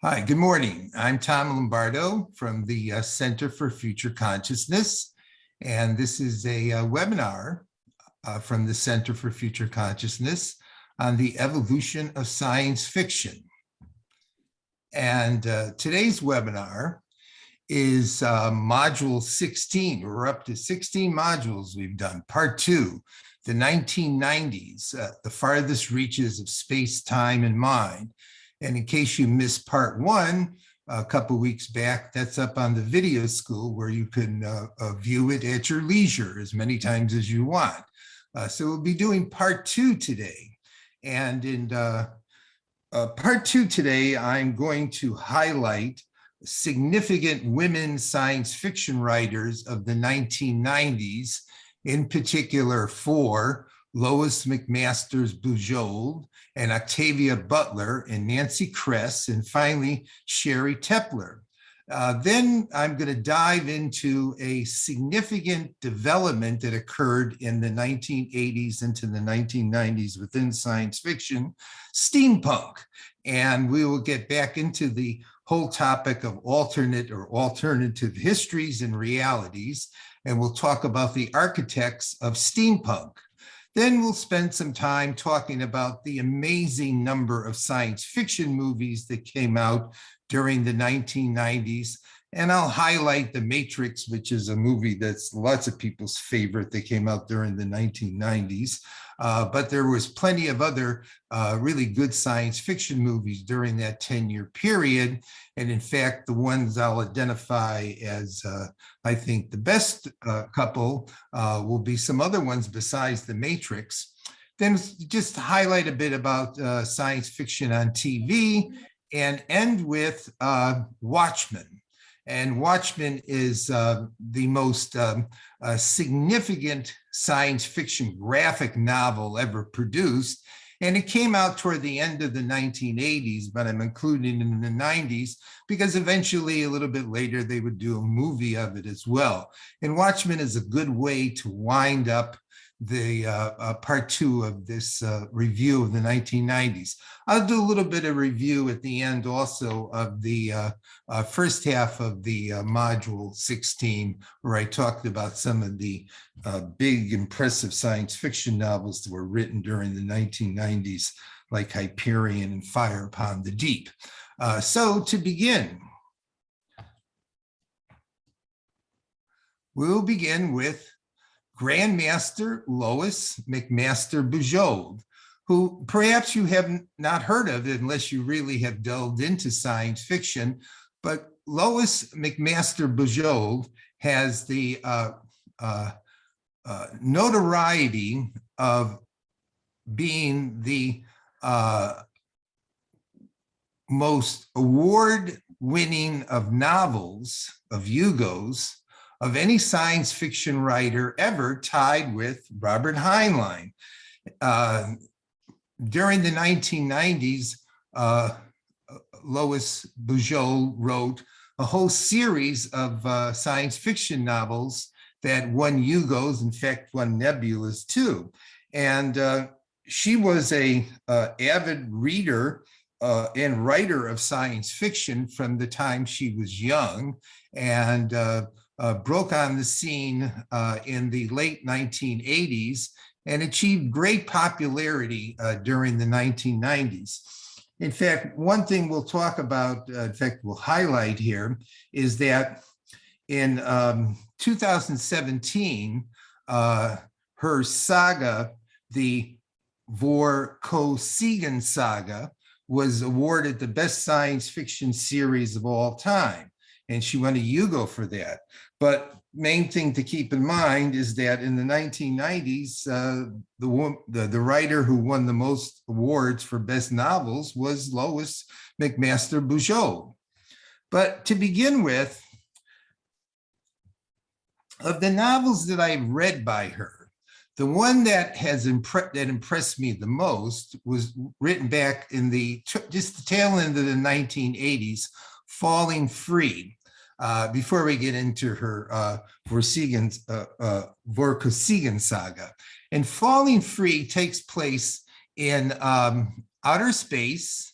Hi, good morning. I'm Tom Lombardo from the Center for Future Consciousness, and this is a webinar from the Center for Future Consciousness on the evolution of science fiction. And today's webinar is module 16. We're up to 16 modules we've done. Part 2, the 1990s, the farthest reaches of space, time, and mind. And in case you missed part 1 a couple weeks back, that's up on the video school where you can view it at your leisure as many times as you want. So we'll be doing part 2 today. And in part 2 today, I'm going to highlight significant women science fiction writers of the 1990s, in particular 4, Lois McMaster Bujold, and Octavia Butler, and Nancy Kress, and finally, Sheri Tepper. Then I'm going to dive into a significant development that occurred in the 1980s into the 1990s within science fiction, steampunk. And we will get back into the whole topic of alternate or alternative histories and realities, and we'll talk about the architects of steampunk. Then we'll spend some time talking about the amazing number of science fiction movies that came out during the 1990s. And I'll highlight The Matrix, which is a movie that's lots of people's favorite that came out during the 1990s. But there was plenty of other really good science fiction movies during that 10-year period. And in fact, the ones I'll identify as, I think, the best couple will be some other ones besides The Matrix. Then just highlight a bit about science fiction on TV and end with Watchmen. And Watchmen is the most significant science fiction graphic novel ever produced. And it came out toward the end of the 1980s, but I'm including it in the 90s because eventually a little bit later they would do a movie of it as well. And Watchmen is a good way to wind up the part 2 of this review of the 1990s. I'll do a little bit of review at the end also of the first half of the module 16, where I talked about some of the big, impressive science fiction novels that were written during the 1990s, like Hyperion and Fire Upon the Deep. So to begin, we'll begin with Grandmaster Lois McMaster Bujold, who perhaps you have not heard of unless you really have delved into science fiction. But Lois McMaster Bujold has the notoriety of being the most award-winning of novels, of Hugos, of any science fiction writer ever, tied with Robert Heinlein. During the 1990s, Lois Bujold wrote a whole series of science fiction novels that won Hugos, in fact, won Nebulas too. And she was a avid reader and writer of science fiction from the time she was young, and broke on the scene in the late 1980s and achieved great popularity during the 1990s. In fact, one thing we'll talk about, in fact, we'll highlight here, is that in 2017, her saga, the Vorkosigan Saga, was awarded the best science fiction series of all time. And she won a Hugo for that. But main thing to keep in mind is that in the 1990s, the writer who won the most awards for best novels was Lois McMaster Bujold. But to begin with, of the novels that I've read by her, the one that has impressed me the most was written back in just the tail end of the 1980s, Falling Free. Before we get into her Vorkosigan Saga. And Falling Free takes place in outer space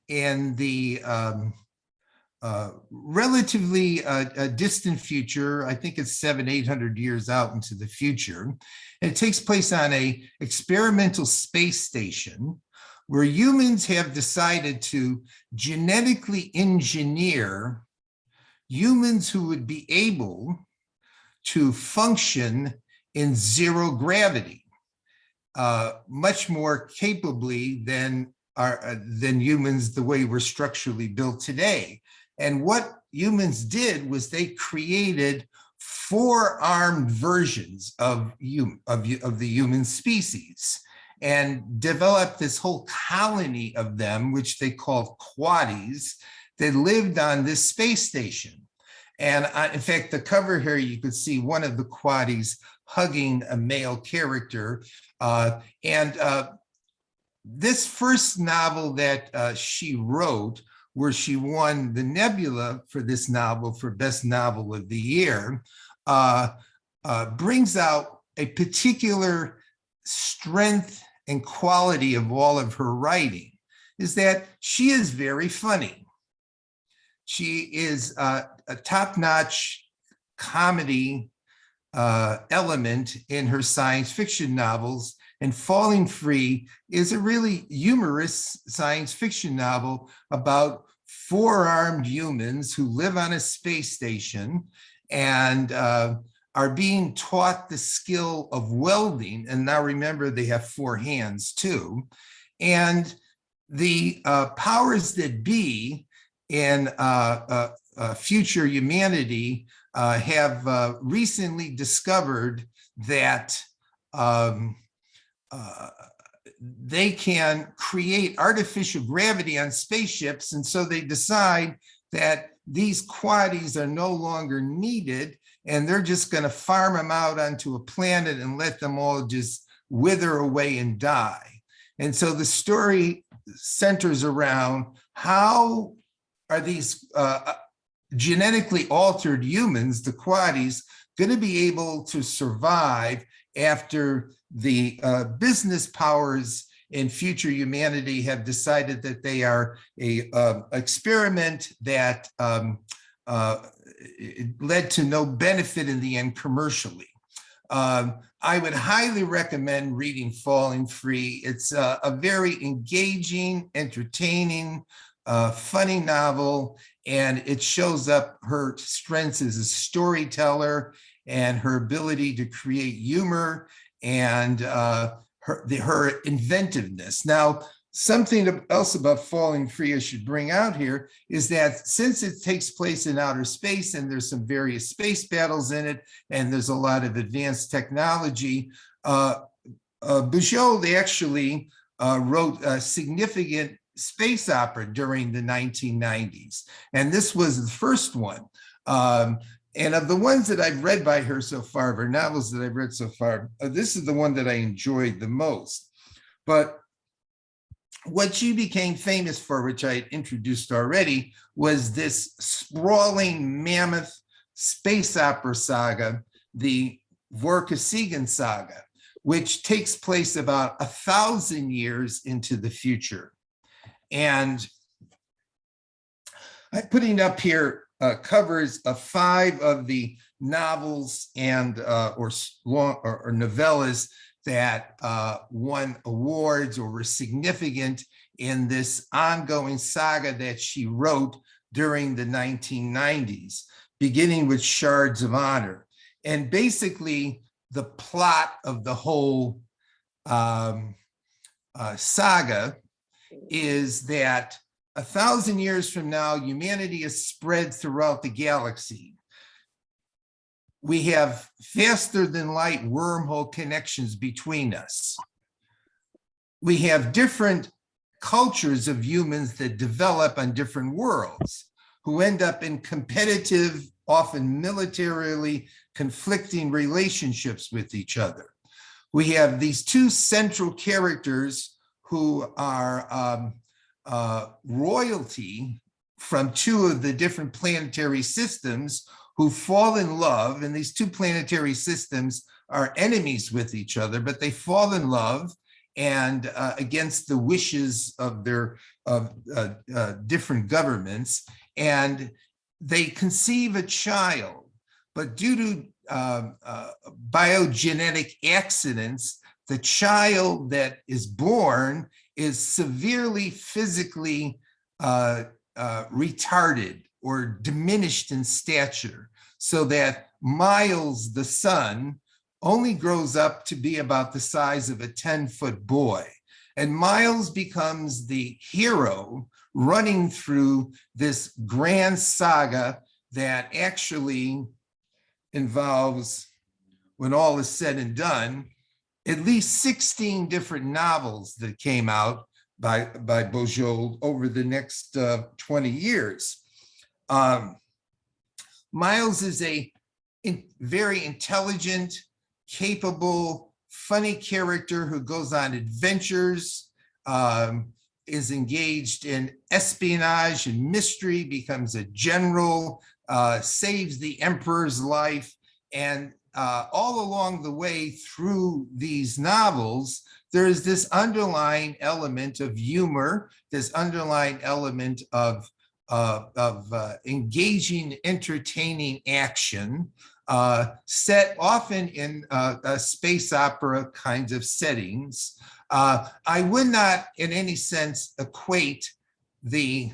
in the relatively a distant future. I think it's 700-800 years out into the future. And it takes place on a experimental space station where humans have decided to genetically engineer humans who would be able to function in zero gravity, much more capably than humans the way we're structurally built today. And what humans did was they created four-armed versions of the human species and developed this whole colony of them, which they called quaddies, that lived on this space station. And in fact, the cover here, you could see one of the quaddies hugging a male character. This first novel that she wrote, where she won the Nebula for this novel for Best Novel of the Year, brings out a particular strength and quality of all of her writing, is that she is very funny. She is a top-notch comedy element in her science fiction novels, and Falling Free is a really humorous science fiction novel about four-armed humans who live on a space station and are being taught the skill of welding. And now remember, they have four hands too. And the powers that be in future humanity have recently discovered that they can create artificial gravity on spaceships. And so they decide that these quaddies are no longer needed, and they're just going to farm them out onto a planet and let them all just wither away and die. And so the story centers around how are these genetically altered humans, the quaddies, going to be able to survive after the business powers in future humanity have decided that they are a experiment that led to no benefit in the end commercially. I would highly recommend reading Falling Free. It's a very engaging, entertaining, funny novel, and it shows up her strengths as a storyteller and her ability to create humor and her inventiveness. Now, something else about Falling Free I should bring out here is that since it takes place in outer space and there's some various space battles in it, and there's a lot of advanced technology, Bujold actually wrote a significant space opera during the 1990s. And this was the first one. And of the ones that I've read by her so far, of her novels that I've read so far, this is the one that I enjoyed the most. But what she became famous for, which I had introduced already, was this sprawling mammoth space opera saga, the Vorkosigan Saga, which takes place about 1,000 years into the future. And I'm putting up here covers of 5 of the novels and or novellas that won awards or were significant in this ongoing saga that she wrote during the 1990s, beginning with Shards of Honor. And basically, the plot of the whole saga is that 1,000 years from now, humanity is spread throughout the galaxy. We have faster than light wormhole connections between us. We have different cultures of humans that develop on different worlds, who end up in competitive, often militarily conflicting relationships with each other. We have these 2 central characters who are royalty from 2 of the different planetary systems who fall in love, and these 2 planetary systems are enemies with each other, but they fall in love, and against the wishes of their different governments, and they conceive a child, but due to biogenetic accidents, the child that is born is severely physically retarded or diminished in stature, so that Miles, the son, only grows up to be about the size of a 10-foot boy. And Miles becomes the hero running through this grand saga that actually involves, when all is said and done, at least 16 different novels that came out by Bujold over the next 20 years. Miles is a very intelligent, capable, funny character who goes on adventures, is engaged in espionage and mystery, becomes a general, saves the emperor's life, and all along the way through these novels, there is this underlying element of humor, this underlying element of engaging, entertaining action, set often in space opera kinds of settings. I would not in any sense equate the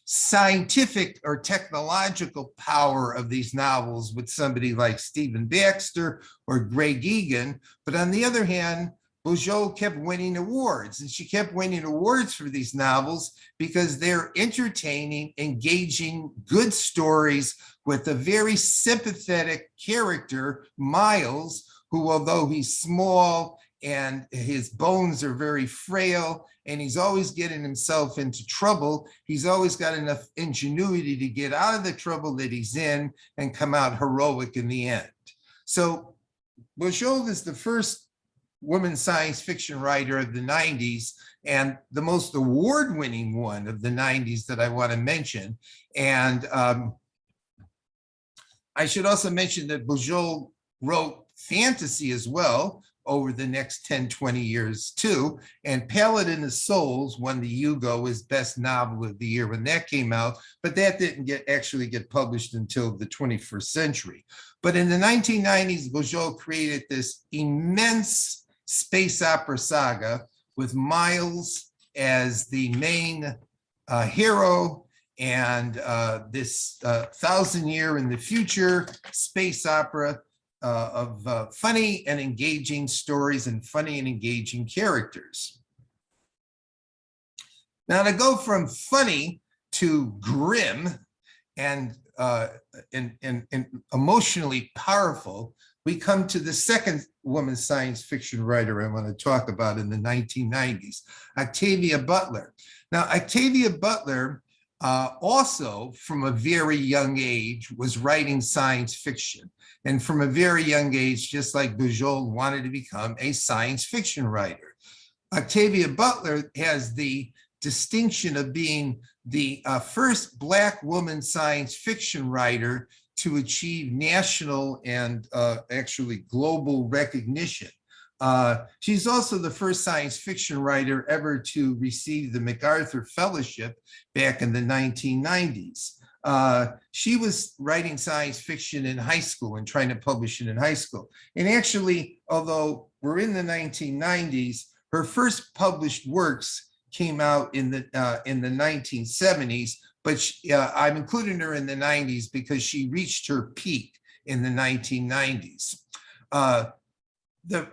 scientific or technological power of these novels with somebody like Stephen Baxter or Greg Egan. But on the other hand, Bujold kept winning awards, and she kept winning awards for these novels because they're entertaining, engaging, good stories with a very sympathetic character, Miles, who, although he's small and his bones are very frail, and he's always getting himself into trouble, he's always got enough ingenuity to get out of the trouble that he's in and come out heroic in the end. So Bujold is the first woman science fiction writer of the 90s, and the most award-winning one of the 90s that I want to mention. And I should also mention that Bujold wrote fantasy as well over the next 10, 20 years too. And Paladin of Souls won the Hugo as best novel of the year when that came out, but that didn't actually get published until the 21st century. But in the 1990s, Bujold created this immense space opera saga with Miles as the main hero, and this 1,000-year in the future space opera of funny and engaging stories and funny and engaging characters. Now, to go from funny to grim and emotionally powerful, we come to the second woman science fiction writer I want to talk about in the 1990s, Octavia Butler. Now, Octavia Butler also, from a very young age, was writing science fiction. And from a very young age, just like Bujold, wanted to become a science fiction writer. Octavia Butler has the distinction of being the first Black woman science fiction writer to achieve national and actually global recognition. She's also the first science fiction writer ever to receive the MacArthur Fellowship back in the 1990s. She was writing science fiction in high school and trying to publish it in high school. And actually, although we're in the 1990s, her first published works came out in the 1970s, but I'm including her in the 90s because she reached her peak in the 1990s. The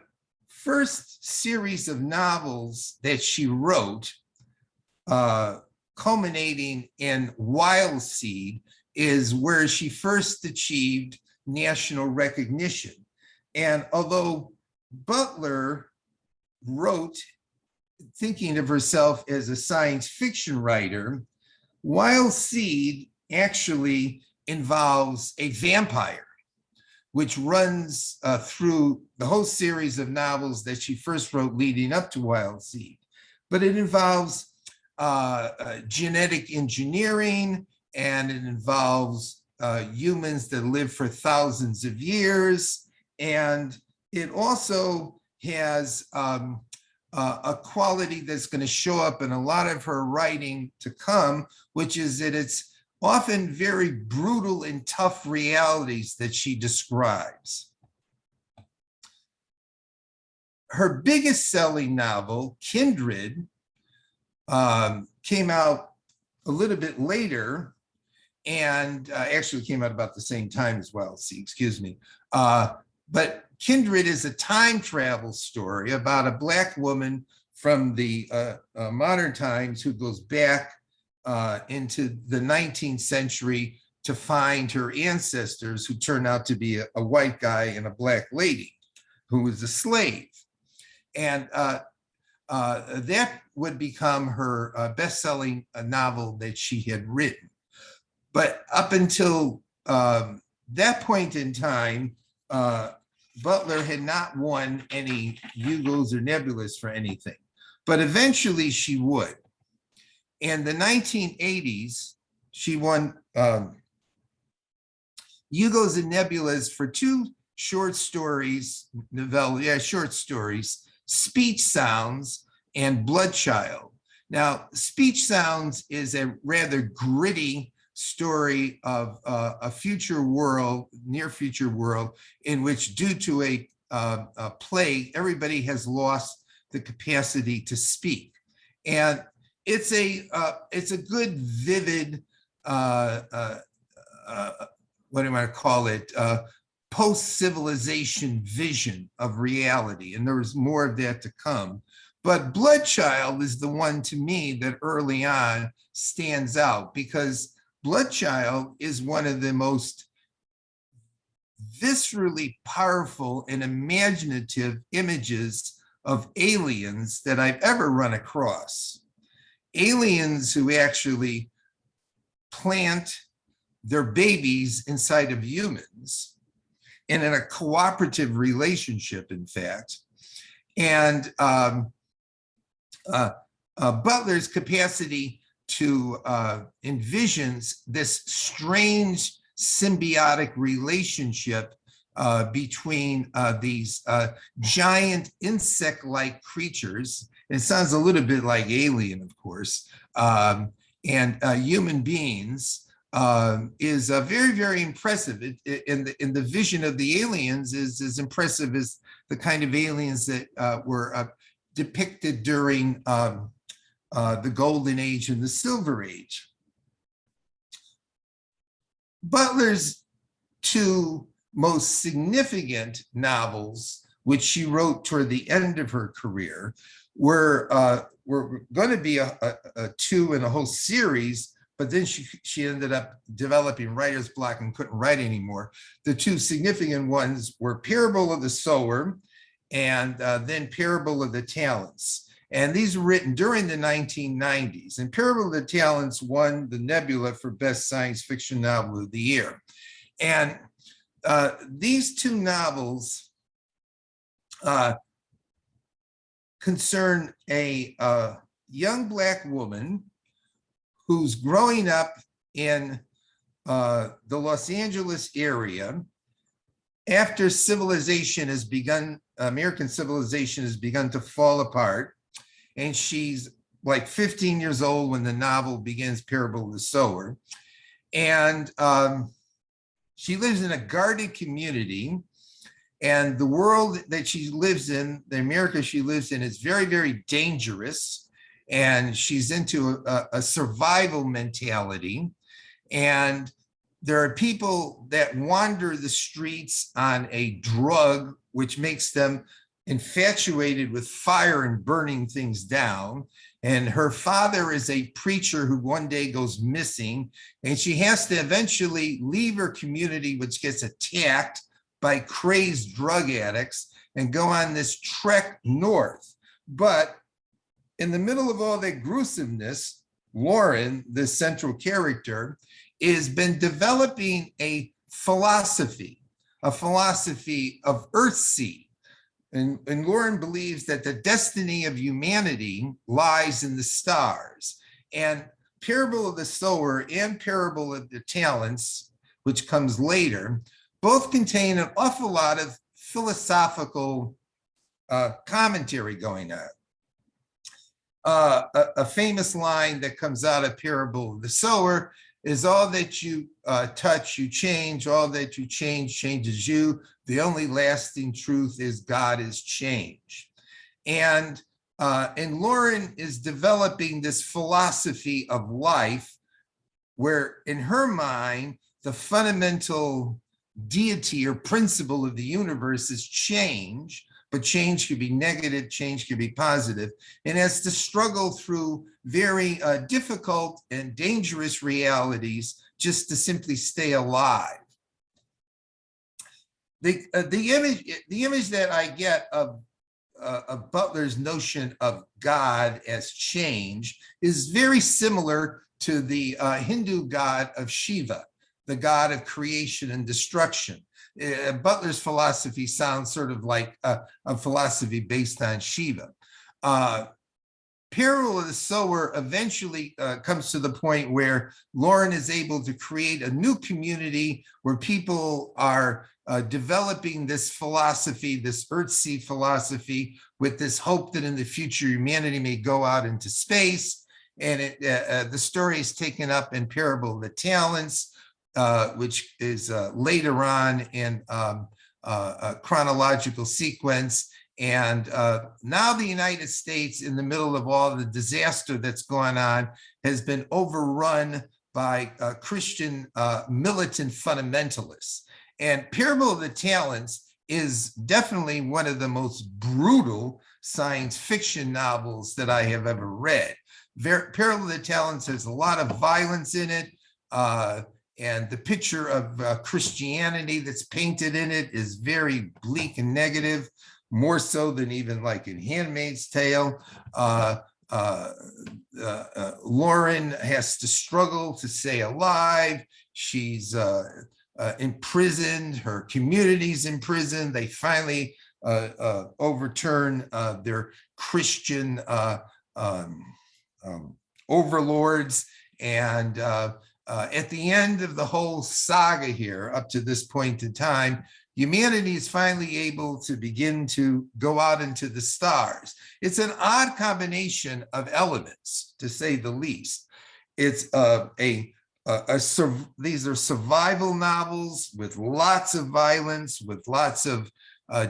first series of novels that she wrote, culminating in Wild Seed, is where she first achieved national recognition. And although Butler wrote thinking of herself as a science fiction writer, Wild Seed actually involves a vampire, which runs through the whole series of novels that she first wrote leading up to Wild Seed. But it involves genetic engineering, and it involves humans that live for thousands of years. And it also has a quality that's going to show up in a lot of her writing to come, which is that it's often very brutal and tough realities that she describes. Her biggest selling novel, Kindred, came out a little bit later, and actually came out about the same time as well. Excuse me. But Kindred is a time travel story about a Black woman from the modern times who goes back into the 19th century to find her ancestors, who turn out to be a white guy and a Black lady who was a slave. And that would become her best-selling novel that she had written. But up until that point in time, Butler had not won any Hugos or Nebulas for anything, but eventually she would. In the 1980s, she won Hugos and Nebulas for two short stories, short stories, Speech Sounds and Bloodchild. Now, Speech Sounds is a rather gritty story of a future world, near future world, in which due to a plague, everybody has lost the capacity to speak. And it's a good, vivid, what do I want to call it, post-civilization vision of reality. And there's more of that to come. But Bloodchild is the one, to me, that early on stands out, because Bloodchild is one of the most viscerally powerful and imaginative images of aliens that I've ever run across. Aliens who actually plant their babies inside of humans, and in a cooperative relationship, in fact. And Butler's capacity to envisions this strange symbiotic relationship between these giant insect-like creatures. It sounds a little bit like Alien, of course, and human beings is very, very impressive. In the vision of the aliens is as impressive as the kind of aliens that were depicted during the Golden Age and the Silver Age. Butler's two most significant novels, which she wrote toward the end of her career, were going to be a two in a whole series, but then she ended up developing writer's block and couldn't write anymore. The two significant ones were Parable of the Sower and then Parable of the Talents. And these were written during the 1990s. And Parable of the Talents won the Nebula for Best Science Fiction Novel of the Year. And these two novels concern a young Black woman who's growing up in the Los Angeles area after civilization has begun, American civilization has begun to fall apart. And she's like 15 years old when the novel begins, Parable of the Sower. And she lives in a guarded community. And the world that she lives in, the America she lives in, is very, very dangerous. And she's into a survival mentality. And there are people that wander the streets on a drug, which makes them infatuated with fire and burning things down. And her father is a preacher who one day goes missing, and she has to eventually leave her community, which gets attacked by crazed drug addicts, and go on this trek north. But in the middle of all that gruesomeness, Lauren, the central character, has been developing a philosophy of Earthseed. And Lauren believes that the destiny of humanity lies in the stars. And Parable of the Sower and Parable of the Talents, which comes later, both contain an awful lot of philosophical commentary going on. a famous line that comes out of Parable of the Sower is all that you touch, you change. All that you change changes you. The only lasting truth is God is change. And Lauren is developing this philosophy of life where in her mind, the fundamental deity or principle of the universe is change, but change could be negative, change could be positive, and has to struggle through very difficult and dangerous realities just to simply stay alive. The image that I get of Butler's notion of God as change is very similar to the Hindu god of Shiva, the god of creation and destruction. Butler's philosophy sounds sort of like a philosophy based on Shiva. Parable of the Sower eventually comes to the point where Lauren is able to create a new community where people are developing this philosophy, this Earthsea philosophy, with this hope that in the future humanity may go out into space. And the story is taken up in Parable of the Talents, which is later on in a chronological sequence. And now the United States, in the middle of all the disaster that's going on, has been overrun by Christian militant fundamentalists. And Parable of the Talents is definitely one of the most brutal science fiction novels that I have ever read. Parable of the Talents has a lot of violence in it. And the picture of Christianity that's painted in it is very bleak and negative, more so than even like in Handmaid's Tale. Lauren has to struggle to stay alive. She's imprisoned, her community's imprisoned. They finally overturn their Christian overlords. And at the end of the whole saga here, up to this point in time, humanity is finally able to begin to go out into the stars. It's an odd combination of elements, to say the least. It's these are survival novels with lots of violence, with lots of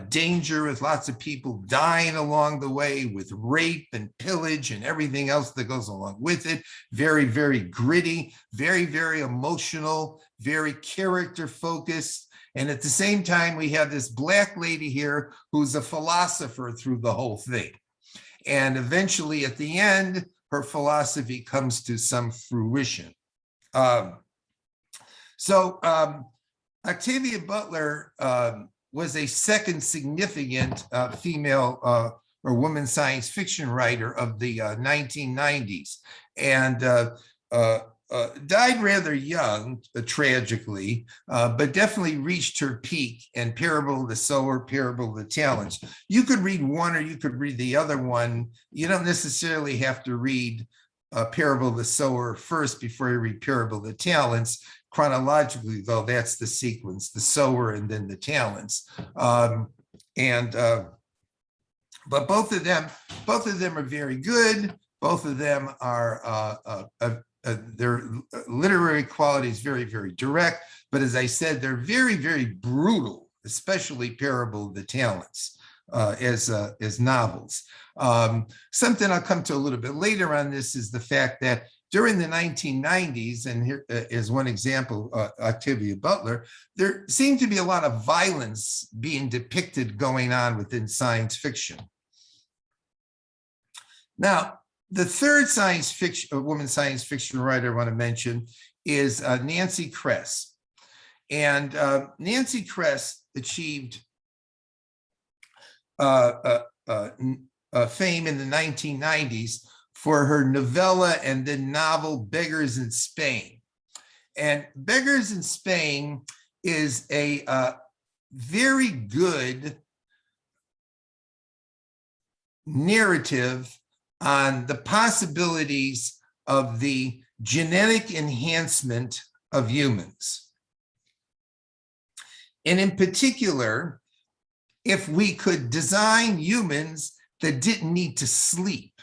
danger, with lots of people dying along the way, with rape and pillage and everything else that goes along with it. Very, very gritty, very, very emotional, very character focused. And at the same time, we have this Black lady here who's a philosopher through the whole thing. And eventually at the end, her philosophy comes to some fruition. Octavia Butler was a second significant female or woman science fiction writer of the 1990s, and died rather young, tragically, but definitely reached her peak in Parable of the Sower, Parable of the Talents. You could read one or you could read the other one. You don't necessarily have to read Parable of the Sower first before you read Parable of the Talents. Chronologically, though, that's the sequence: the sower and then the talents. But both of them are very good. Both of them are their literary quality is very, very direct. But as I said, they're very, very brutal, especially Parable of the Talents as novels. Something I'll come to a little bit later on this is the fact that during the 1990s, and here is one example, Octavia Butler, there seemed to be a lot of violence being depicted going on within science fiction. Now, the third science fiction, woman science fiction writer I want to mention is Nancy Kress. And Nancy Kress achieved fame in the 1990s for her novella and then novel Beggars in Spain. And Beggars in Spain is a very good narrative on the possibilities of the genetic enhancement of humans. And in particular, if we could design humans that didn't need to sleep.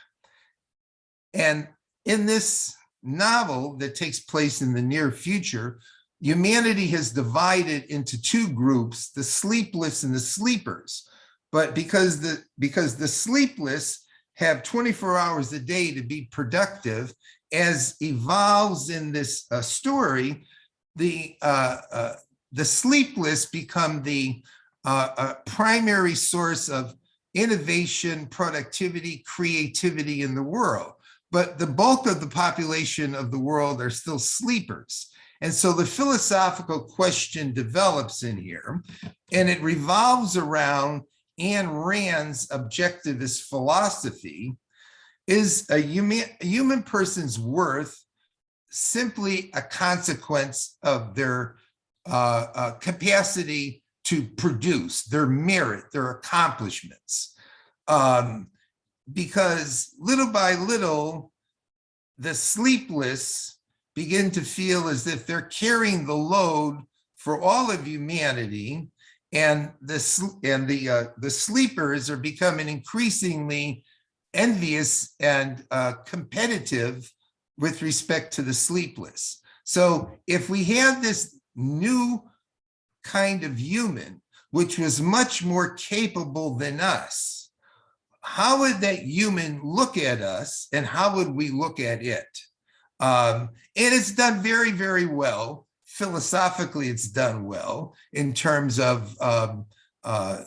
And in this novel that takes place in the near future, humanity has divided into two groups, the sleepless and the sleepers. But because the sleepless have 24 hours a day to be productive, as evolves in this story, the sleepless become the primary source of innovation, productivity, creativity in the world. But the bulk of the population of the world are still sleepers. And so the philosophical question develops in here, and it revolves around Ayn Rand's objectivist philosophy. Is a human person's worth simply a consequence of their capacity to produce, their merit, their accomplishments? Because little by little, the sleepless begin to feel as if they're carrying the load for all of humanity, and the sleepers are becoming increasingly envious and competitive with respect to the sleepless. So if we had this new kind of human, which was much more capable than us, how would that human look at us, and how would we look at it? And it's done very, very well. Philosophically, it's done well in terms of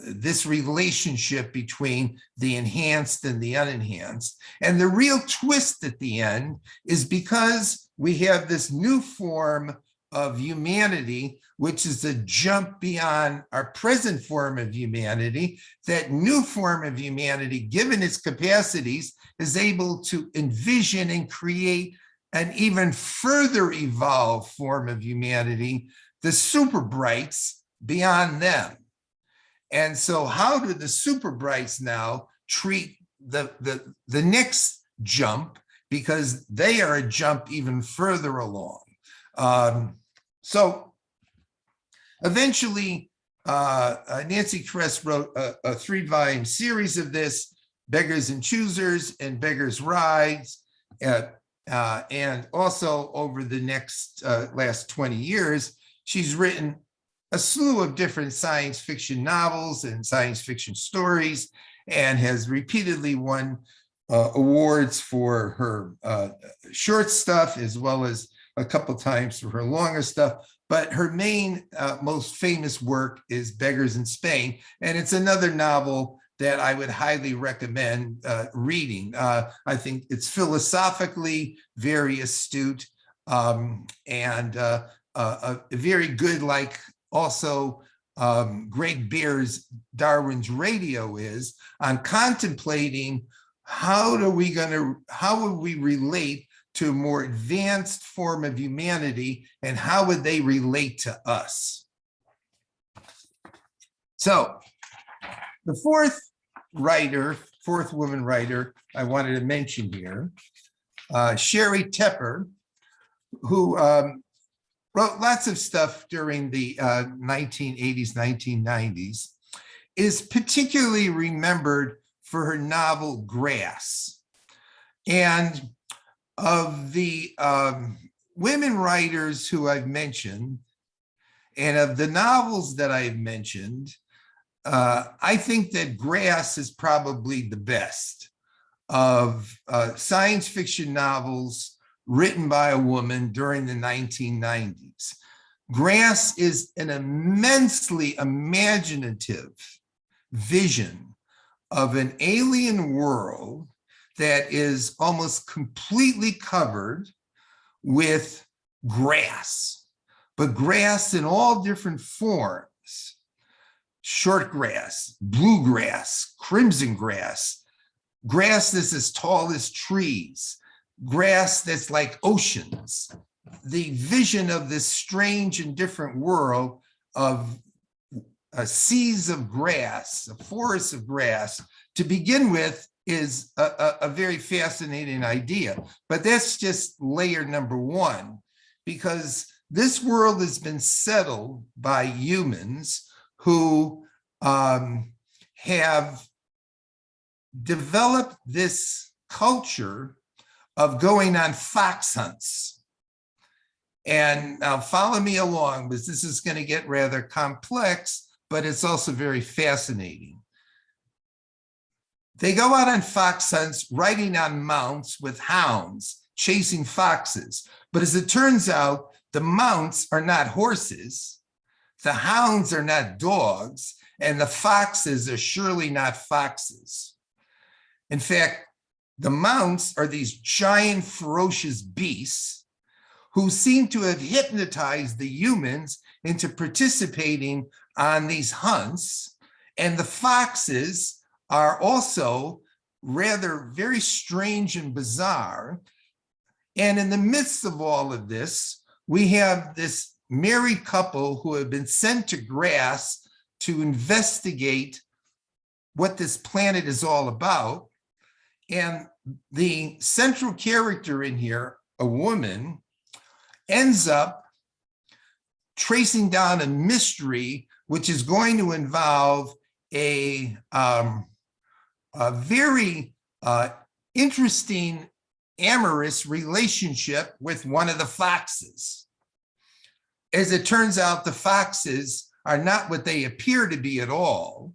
this relationship between the enhanced and the unenhanced. And the real twist at the end is because we have this new form of humanity, which is a jump beyond our present form of humanity. That new form of humanity, given its capacities, is able to envision and create an even further evolved form of humanity, the super brights beyond them. And so how do the super brights now treat the next jump, because they are a jump even further along? So eventually, Nancy Kress wrote a 3-volume series of this, Beggars and Choosers and Beggars Rides. And also over the next last 20 years, she's written a slew of different science fiction novels and science fiction stories, and has repeatedly won awards for her short stuff, as well as a couple times for her longer stuff. But her main, most famous work is Beggars in Spain, and it's another novel that I would highly recommend reading. I think it's philosophically very astute, and a very good, like also Greg Bear's Darwin's Radio is, on contemplating how would we relate to a more advanced form of humanity, and how would they relate to us? So the fourth woman writer I wanted to mention here, Sheri Tepper, who wrote lots of stuff during the 1980s, 1990s, is particularly remembered for her novel Grass. And of the women writers who I've mentioned, and of the novels that I've mentioned, I think that Grass is probably the best of science fiction novels written by a woman during the 1990s. Grass is an immensely imaginative vision of an alien world that is almost completely covered with grass, but grass in all different forms. Short grass, bluegrass, crimson grass, grass that's as tall as trees, grass that's like oceans. The vision of this strange and different world of seas of grass, a forest of grass, to begin with, is a very fascinating idea. But that's just layer number one, because this world has been settled by humans who have developed this culture of going on fox hunts. And now follow me along, because this is going to get rather complex, but it's also very fascinating. They go out on fox hunts, riding on mounts with hounds, chasing foxes. But as it turns out, the mounts are not horses, the hounds are not dogs, and the foxes are surely not foxes. In fact, the mounts are these giant, ferocious beasts who seem to have hypnotized the humans into participating on these hunts. And the foxes are also rather very strange and bizarre. And in the midst of all of this, we have this married couple who have been sent to grass to investigate what this planet is all about. And the central character in here, a woman, ends up tracing down a mystery which is going to involve a very interesting amorous relationship with one of the foxes. As it turns out, the foxes are not what they appear to be at all.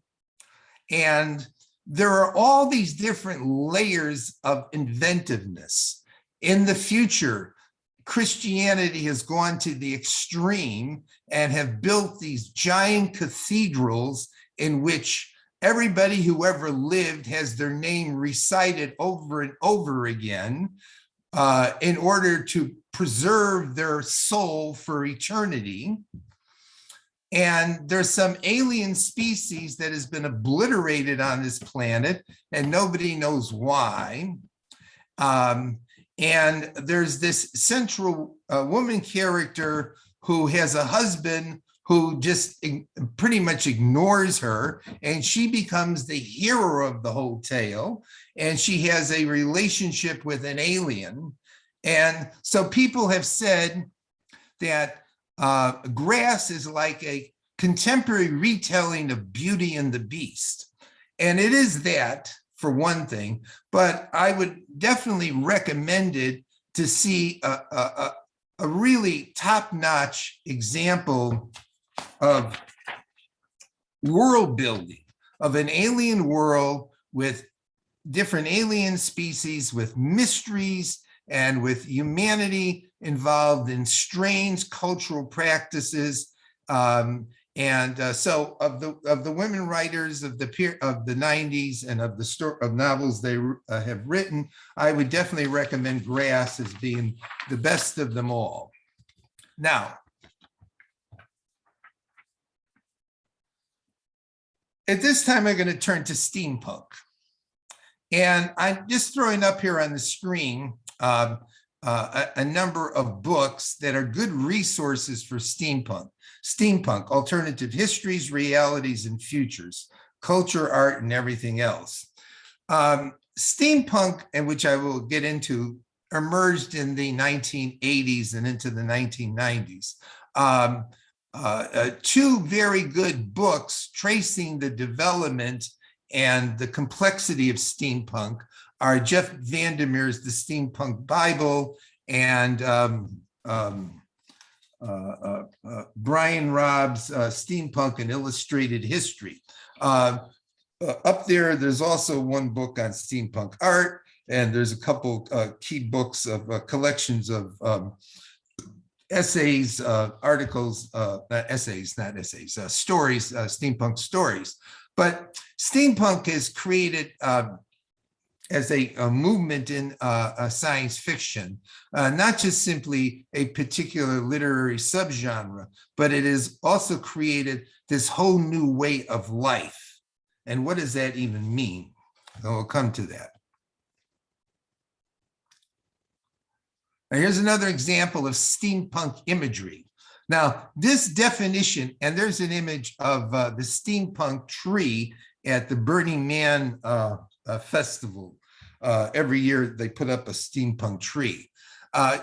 And there are all these different layers of inventiveness. In the future, Christianity has gone to the extreme and have built these giant cathedrals in which everybody who ever lived has their name recited over and over again in order to preserve their soul for eternity. And there's some alien species that has been obliterated on this planet, and nobody knows why. And there's this central woman character who has a husband who just pretty much ignores her, and she becomes the hero of the whole tale, and she has a relationship with an alien. And so people have said that Grass is like a contemporary retelling of Beauty and the Beast. And it is that, for one thing, but I would definitely recommend it to see a really top-notch example of world building, of an alien world with different alien species, with mysteries, and with humanity involved in strange cultural practices. So of the women writers of the 90s and of the novels they have written, I would definitely recommend Grass as being the best of them all. Now, at this time, I'm going to turn to steampunk. And I'm just throwing up here on the screen a number of books that are good resources for steampunk. Steampunk, Alternative Histories, Realities, and Futures, Culture, Art, and Everything Else. Steampunk, and which I will get into, emerged in the 1980s and into the 1990s. Two very good books tracing the development and the complexity of steampunk are Jeff Vandermeer's The Steampunk Bible and Brian Robb's Steampunk and Illustrated History. Up there, there's also one book on steampunk art, and there's a couple key books of collections of essays, articles, essays, not essays, stories, steampunk stories. But steampunk is created as a movement in science fiction, not just simply a particular literary subgenre, but it has also created this whole new way of life. And what does that even mean? And we'll come to that. Now, here's another example of steampunk imagery. Now, this definition, and there's an image of the steampunk tree at the Burning Man festival. Every year they put up a steampunk tree.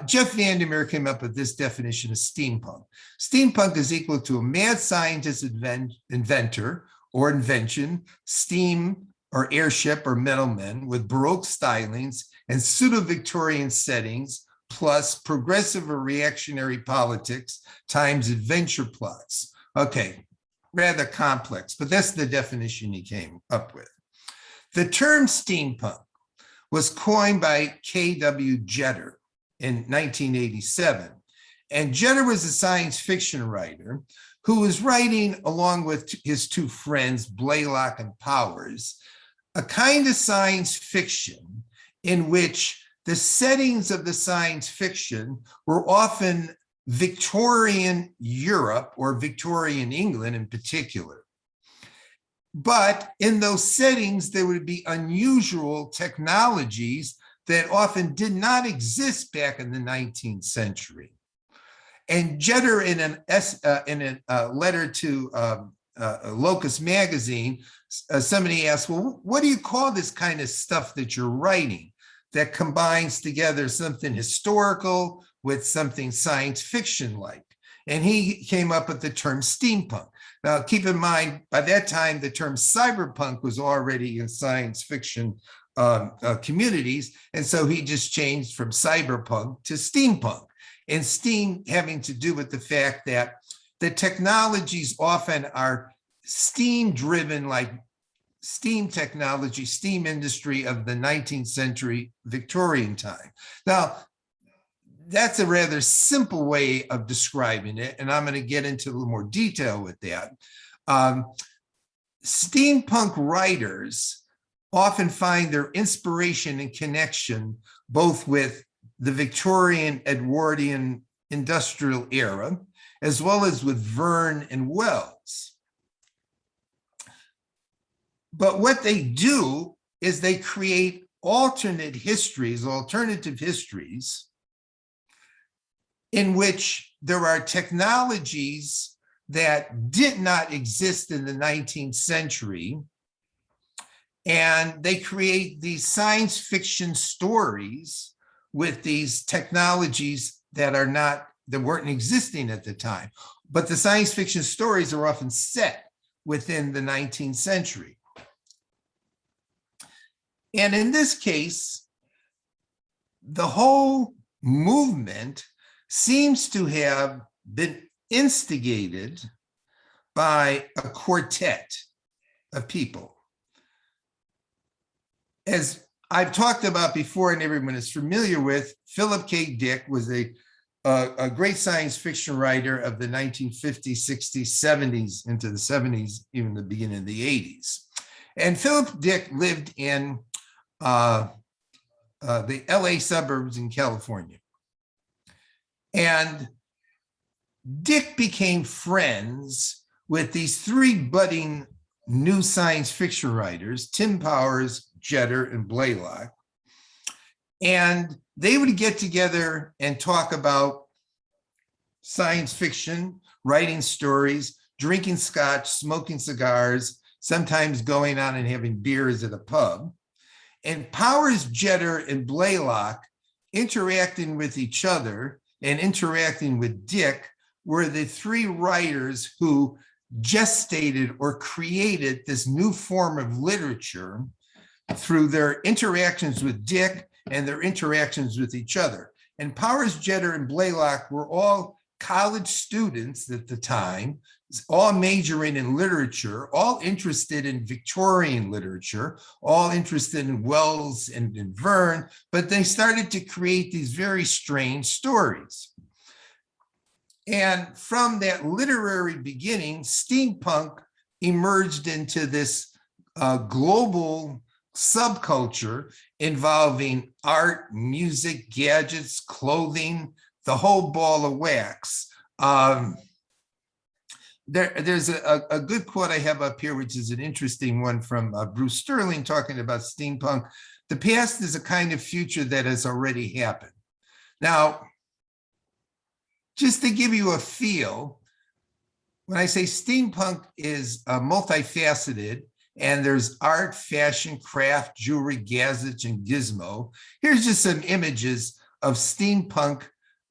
Jeff Vandermeer came up with this definition of steampunk. Steampunk is equal to a mad scientist inventor or invention, steam or airship or metalmen with Baroque stylings and pseudo-Victorian settings, plus progressive or reactionary politics times adventure plots. Okay, rather complex, but that's the definition he came up with. The term steampunk was coined by K.W. Jeter in 1987. And Jeter was a science fiction writer who was writing, along with his two friends, Blaylock and Powers, a kind of science fiction in which the settings of the science fiction were often Victorian Europe or Victorian England in particular. But in those settings, there would be unusual technologies that often did not exist back in the 19th century. And Jeter, in a letter to Locus magazine, somebody asked, well, what do you call this kind of stuff that you're writing that combines together something historical with something science fiction-like? And he came up with the term steampunk. Now, keep in mind, by that time, the term cyberpunk was already in science fiction communities. And so he just changed from cyberpunk to steampunk. And steam having to do with the fact that the technologies often are steam-driven, like steam technology, steam industry of the 19th century Victorian time. Now, that's a rather simple way of describing it, and I'm going to get into a little more detail with that. Steampunk writers often find their inspiration and connection both with the Victorian Edwardian industrial era, as well as with Verne and Wells. But what they do is they create alternative histories in which there are technologies that did not exist in the 19th century. And they create these science fiction stories with these technologies that weren't existing at the time. But the science fiction stories are often set within the 19th century. And in this case, the whole movement seems to have been instigated by a quartet of people. As I've talked about before and everyone is familiar with, Philip K. Dick was a great science fiction writer of the 1950s, 60s, 70s, into the 70s, even the beginning of the 80s. And Philip Dick lived in the LA suburbs in California. And Dick became friends with these three budding new science fiction writers, Tim Powers, Jeter, and Blaylock. And they would get together and talk about science fiction, writing stories, drinking scotch, smoking cigars, sometimes going on and having beers at a pub. And Powers, Jeter, and Blaylock interacting with each other and interacting with Dick were the three writers who gestated or created this new form of literature through their interactions with Dick and their interactions with each other. And Powers, Jeter, and Blaylock were all college students at the time, all majoring in literature, all interested in Victorian literature, all interested in Wells and in Verne, but they started to create these very strange stories. And from that literary beginning, steampunk emerged into this global subculture involving art, music, gadgets, clothing, the whole ball of wax. There's a good quote I have up here, which is an interesting one from Bruce Sterling talking about steampunk. The past is a kind of future that has already happened. Now, just to give you a feel, when I say steampunk is multifaceted, and there's art, fashion, craft, jewelry, gadgets, and gizmo, here's just some images of steampunk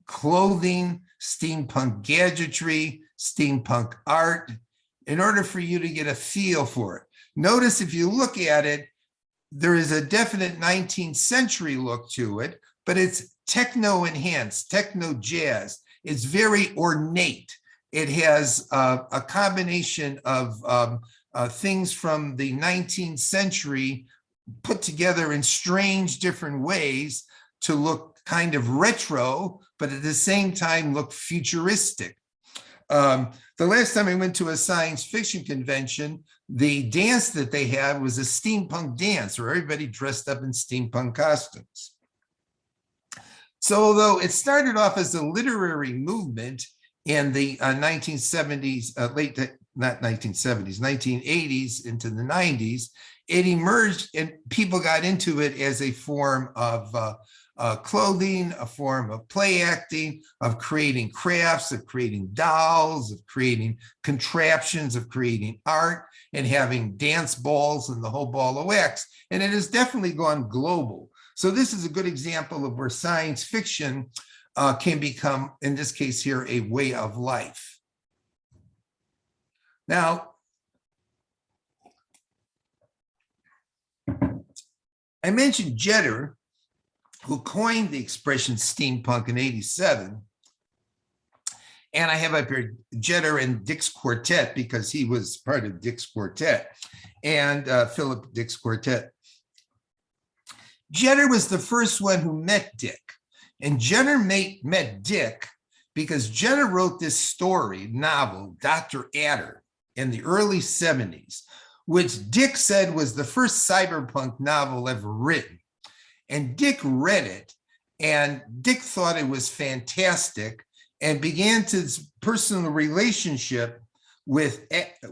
clothing, steampunk gadgetry, steampunk art, in order for you to get a feel for it. Notice if you look at it, there is a definite 19th century look to it, but it's techno-enhanced, techno-jazz. It's very ornate. It has a combination of things from the 19th century put together in strange different ways to look kind of retro, but at the same time look futuristic. The last time I went to a science fiction convention, the dance that they had was a steampunk dance where everybody dressed up in steampunk costumes. So although it started off as a literary movement in the 1970s, not 1970s, 1980s into the 90s, it emerged and people got into it as a form of clothing, a form of play acting, of creating crafts, of creating dolls, of creating contraptions, of creating art, and having dance balls and the whole ball of wax. And it has definitely gone global. So this is a good example of where science fiction can become, in this case here, a way of life. Now, I mentioned Jeter, who coined the expression steampunk in '87. And I have up here Jeter and Dick's Quartet because he was part of Dick's Quartet and Philip Dick's Quartet. Jeter was the first one who met Dick. And Jeter met Dick because Jeter wrote this story, novel, Dr. Adder, in the early 70s, which Dick said was the first cyberpunk novel ever written. And Dick read it, and Dick thought it was fantastic and began his personal relationship with Adder,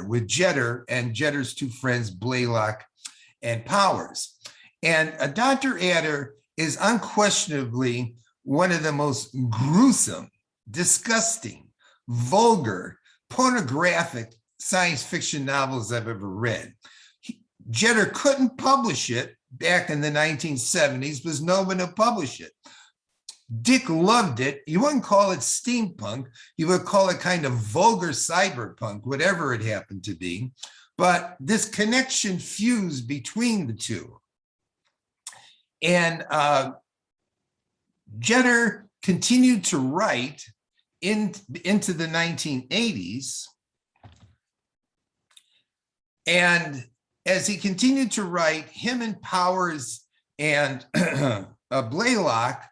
with Jeter and Jeter's two friends, Blaylock and Powers. And Dr. Adder is unquestionably one of the most gruesome, disgusting, vulgar, pornographic science fiction novels I've ever read. Jeter couldn't publish it back in the 1970s, was no one to publish it. Dick loved it. You wouldn't call it steampunk. You would call it kind of vulgar cyberpunk, whatever it happened to be. But this connection fused between the two. And Jeter continued to write into the 1980s. And as he continued to write, him and Powers and Blaylock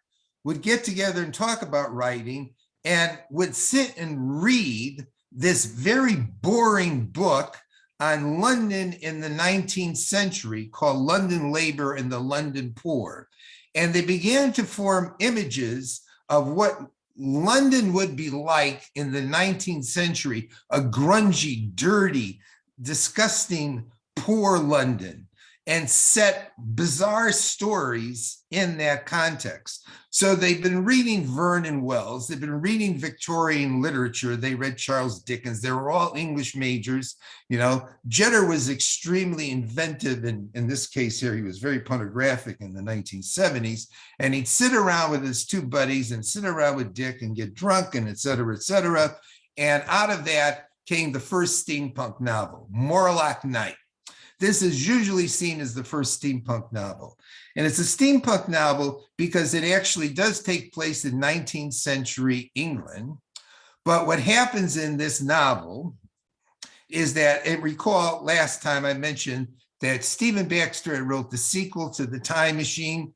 would get together and talk about writing and would sit and read this very boring book on London in the 19th century called London Labor and the London Poor. And they began to form images of what London would be like in the 19th century, a grungy, dirty, disgusting, poor London, and set bizarre stories in that context. So they've been reading Vernon Wells, they've been reading Victorian literature, they read Charles Dickens, they were all English majors. You know, Jeter was extremely inventive, and in this case here, he was very pornographic in the 1970s, and he'd sit around with his two buddies and sit around with Dick and get drunk and et cetera, and out of that came the first steampunk novel, Morlock Night. This is usually seen as the first steampunk novel. And it's a steampunk novel because it actually does take place in 19th century England. But what happens in this novel is that, and recall last time I mentioned that Stephen Baxter wrote the sequel to The Time Machine,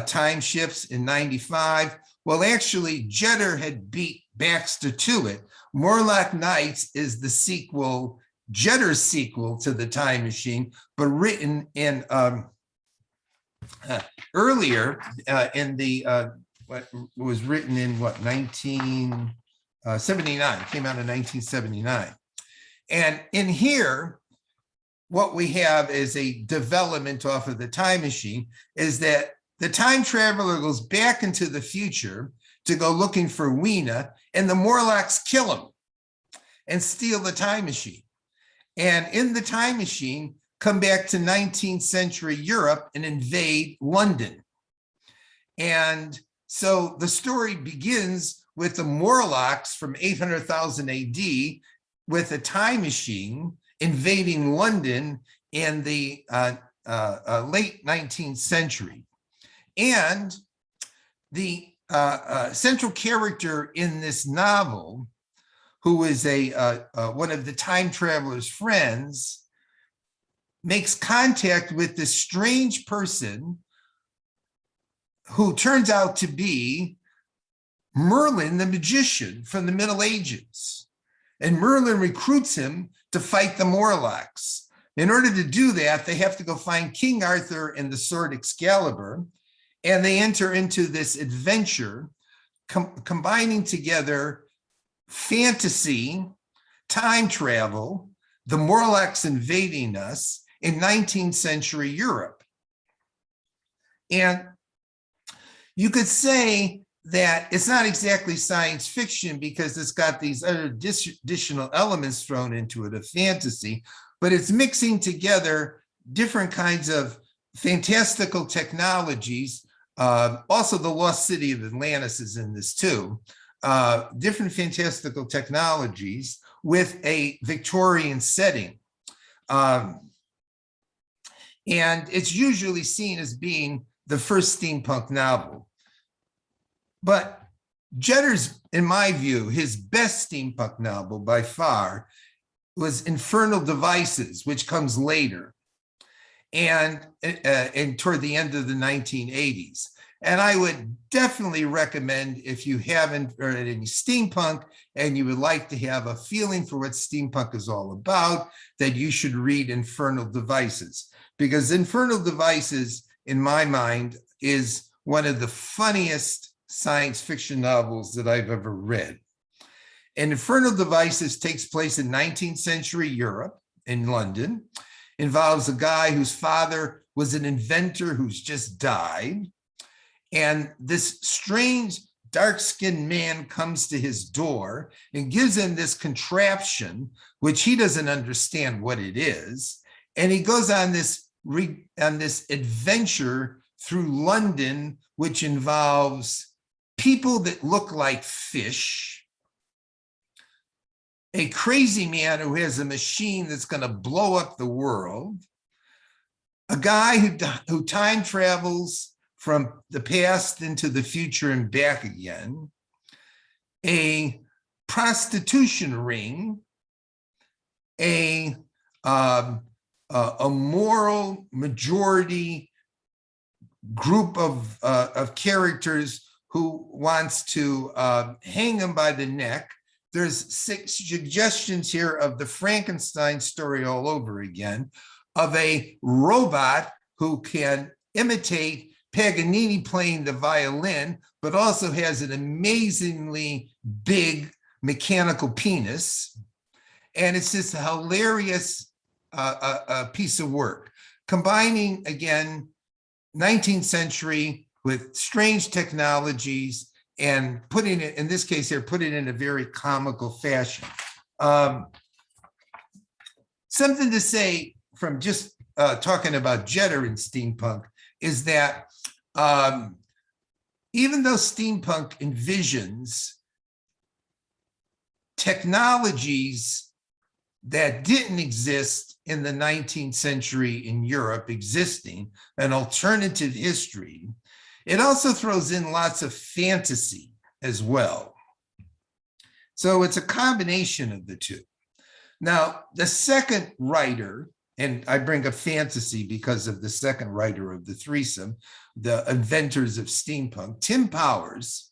Time Shifts in '95. Well, actually, Jeter had beat Baxter to it. Morlock Nights is the sequel, Jetter's sequel to The Time Machine, but written in earlier in the what was written in what 1979, came out in 1979. And in here, what we have is a development off of The Time Machine, is that the time traveler goes back into the future to go looking for Weena, and the Morlocks kill him and steal the time machine. And in the time machine, come back to 19th century Europe and invade London. And so the story begins with the Morlocks from 800,000 AD with a time machine invading London in the late 19th century. And the central character in this novel, who is one of the time traveler's friends, makes contact with this strange person who turns out to be Merlin the magician from the Middle Ages. And Merlin recruits him to fight the Morlocks. In order to do that, they have to go find King Arthur and the sword Excalibur, and they enter into this adventure, combining together fantasy, time travel, the Morlocks invading us in 19th century Europe. And you could say that it's not exactly science fiction because it's got these other additional elements thrown into it of fantasy, but it's mixing together different kinds of fantastical technologies. Also, the lost city of Atlantis is in this too. Different fantastical technologies with a Victorian setting. And it's usually seen as being the first steampunk novel. But Jetter's, in my view, his best steampunk novel by far was Infernal Devices, which comes later and toward the end of the 1980s. And I would definitely recommend, if you haven't read any steampunk and you would like to have a feeling for what steampunk is all about, that you should read Infernal Devices, because Infernal Devices, in my mind, is one of the funniest science fiction novels that I've ever read. And Infernal Devices takes place in 19th century Europe, in London, involves a guy whose father was an inventor who's just died. And this strange dark-skinned man comes to his door and gives him this contraption, which he doesn't understand what it is. And he goes on this adventure through London, which involves people that look like fish, a crazy man who has a machine that's going to blow up the world, a guy who time travels from the past into the future and back again, a prostitution ring, a moral majority group of characters who wants to hang him by the neck. There's 6 suggestions here of the Frankenstein story all over again, of a robot who can imitate Paganini playing the violin, but also has an amazingly big mechanical penis. And it's just a hilarious piece of work, combining, again, 19th century with strange technologies and putting it, in this case here, put it in a very comical fashion. Something to say from just talking about Jetter and steampunk is that even though steampunk envisions technologies that didn't exist in the 19th century in Europe existing, an alternative history, it also throws in lots of fantasy as well. So it's a combination of the two. Now, the second writer, and I bring up fantasy because of the second writer of the threesome, the inventors of steampunk, Tim Powers,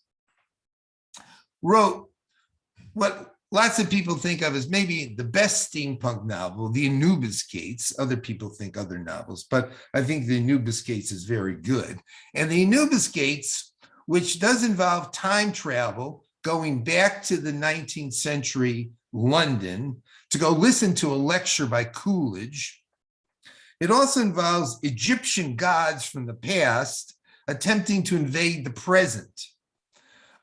wrote what lots of people think of as maybe the best steampunk novel, The Anubis Gates. Other people think other novels, but I think The Anubis Gates is very good. And The Anubis Gates, which does involve time travel, going back to the 19th century London to go listen to a lecture by Coolidge. It also involves Egyptian gods from the past attempting to invade the present.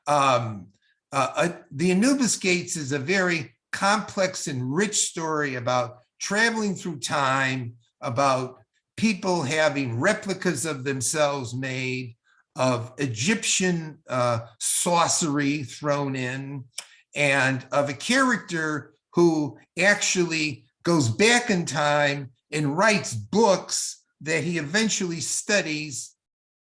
The Anubis Gates is a very complex and rich story about traveling through time, about people having replicas of themselves made, of Egyptian sorcery thrown in, and of a character who actually goes back in time and writes books that he eventually studies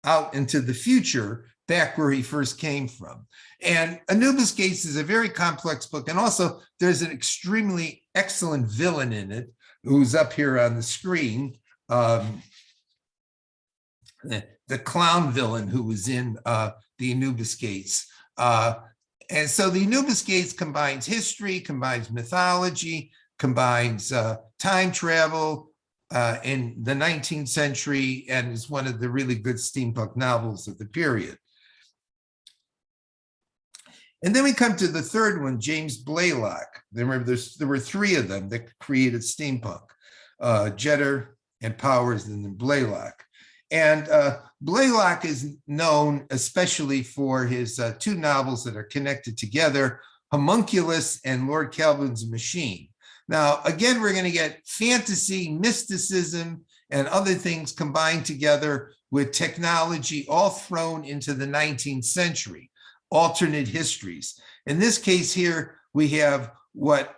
out into the future, back where he first came from. And Anubis Gates is a very complex book. And also there's an extremely excellent villain in it who's up here on the screen. The clown villain who was in the Anubis Gates. And so the Anubis Gates combines history, combines mythology, combines time travel in the 19th century, and is one of the really good steampunk novels of the period. And then we come to the third one, James Blaylock. Remember, there were three of them that created steampunk, Jeter and Powers and then Blaylock. And Blaylock is known especially for his two novels that are connected together, Homunculus and Lord Kelvin's Machine. Now, again, we're going to get fantasy, mysticism, and other things combined together with technology, all thrown into the 19th century, alternate histories. In this case here, we have what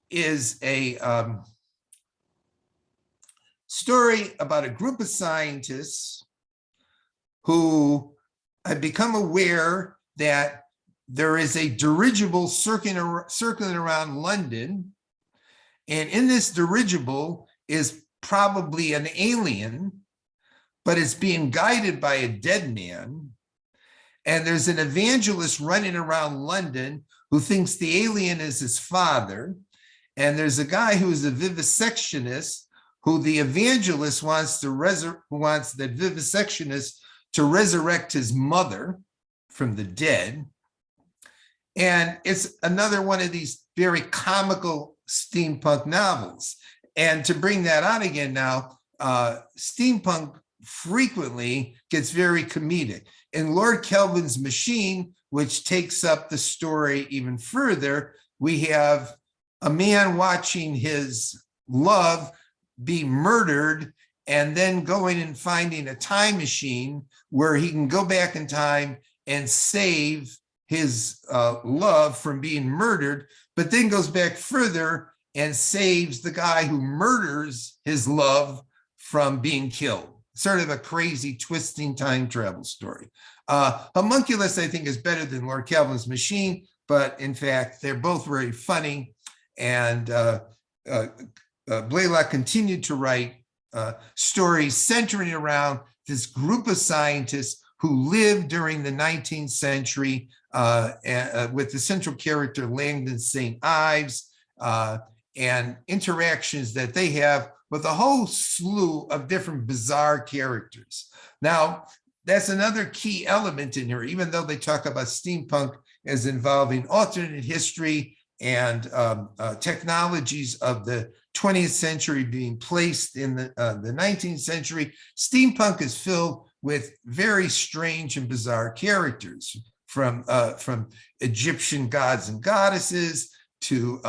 is a story about a group of scientists who have become aware that there is a dirigible circling around London. And in this dirigible is probably an alien, but it's being guided by a dead man. And there's an evangelist running around London who thinks the alien is his father. And there's a guy who is a vivisectionist who the evangelist wants the vivisectionist to resurrect his mother from the dead. And it's another one of these very comical steampunk novels. And to bring that on again now, steampunk frequently gets very comedic. In Lord Kelvin's Machine, which takes up the story even further, we have a man watching his love be murdered and then going and finding a time machine where he can go back in time and save his love from being murdered, but then goes back further and saves the guy who murders his love from being killed. Sort of a crazy, twisting time travel story. Homunculus, I think, is better than Lord Kelvin's Machine, but in fact, they're both very funny. And Blaylock continued to write stories centering around this group of scientists who lived during the 19th century with the central character Langdon St. Ives and interactions that they have with a whole slew of different bizarre characters. Now, that's another key element in here, even though they talk about steampunk as involving alternate history and technologies of the 20th century being placed in the 19th century. Steampunk is filled with very strange and bizarre characters, from Egyptian gods and goddesses to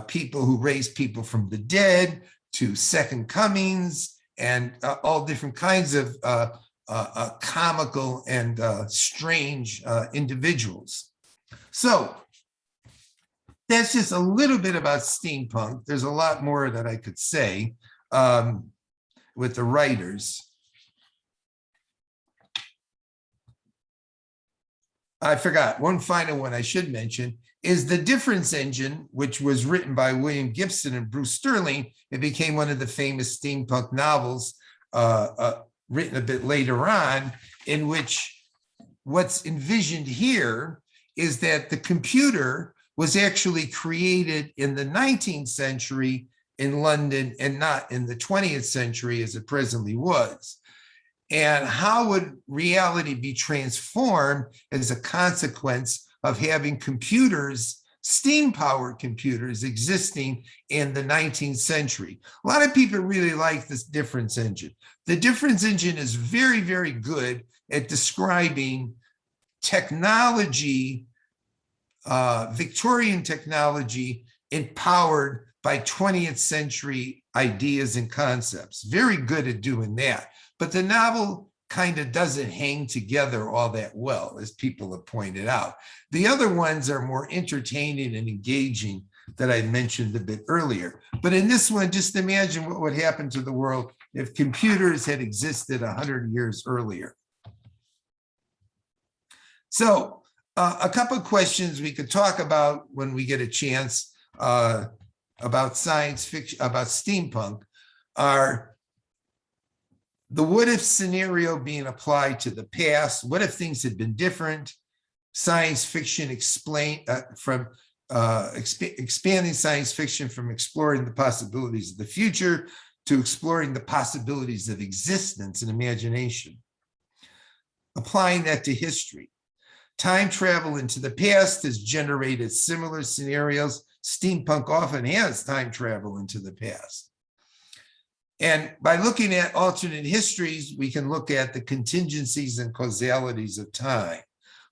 people who raise people from the dead, to second comings, and all different kinds of comical and strange individuals. So that's just a little bit about steampunk. There's a lot more that I could say with the writers. I forgot, one final one I should mention is The Difference Engine, which was written by William Gibson and Bruce Sterling. It became one of the famous steampunk novels written a bit later on, in which what's envisioned here is that the computer was actually created in the 19th century in London and not in the 20th century as it presently was. And how would reality be transformed as a consequence of having computers, steam-powered computers, existing in the 19th century? A lot of people really like this Difference Engine. The Difference Engine is very, very good at describing technology, Victorian technology empowered by 20th century ideas and concepts. Very good at doing that. But the novel kind of doesn't hang together all that well, as people have pointed out. The other ones are more entertaining and engaging that I mentioned a bit earlier. But in this one, just imagine what would happen to the world if computers had existed 100 years earlier. So a couple of questions we could talk about when we get a chance about science fiction, about steampunk, are the what if scenario being applied to the past. What if things had been different? Science fiction expanding science fiction from exploring the possibilities of the future to exploring the possibilities of existence and imagination. Applying that to history. Time travel into the past has generated similar scenarios. Steampunk often has time travel into the past. And by looking at alternate histories, we can look at the contingencies and causalities of time.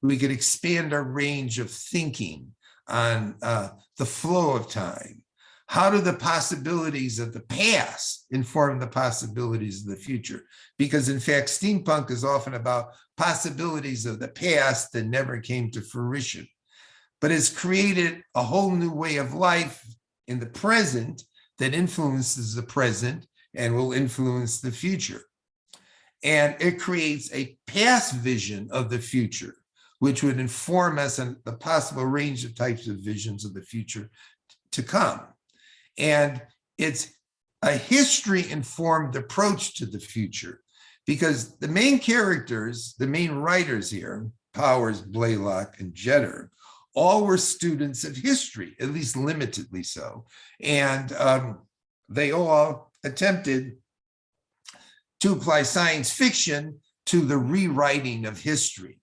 We could expand our range of thinking on the flow of time. How do the possibilities of the past inform the possibilities of the future? Because in fact, steampunk is often about possibilities of the past that never came to fruition, but has created a whole new way of life in the present that influences the present and will influence the future. And it creates a past vision of the future, which would inform us on the possible range of types of visions of the future to come. And it's a history-informed approach to the future, because the main characters, the main writers here, Powers, Blaylock, and Jeter, all were students of history, at least limitedly so. And they all attempted to apply science fiction to the rewriting of history.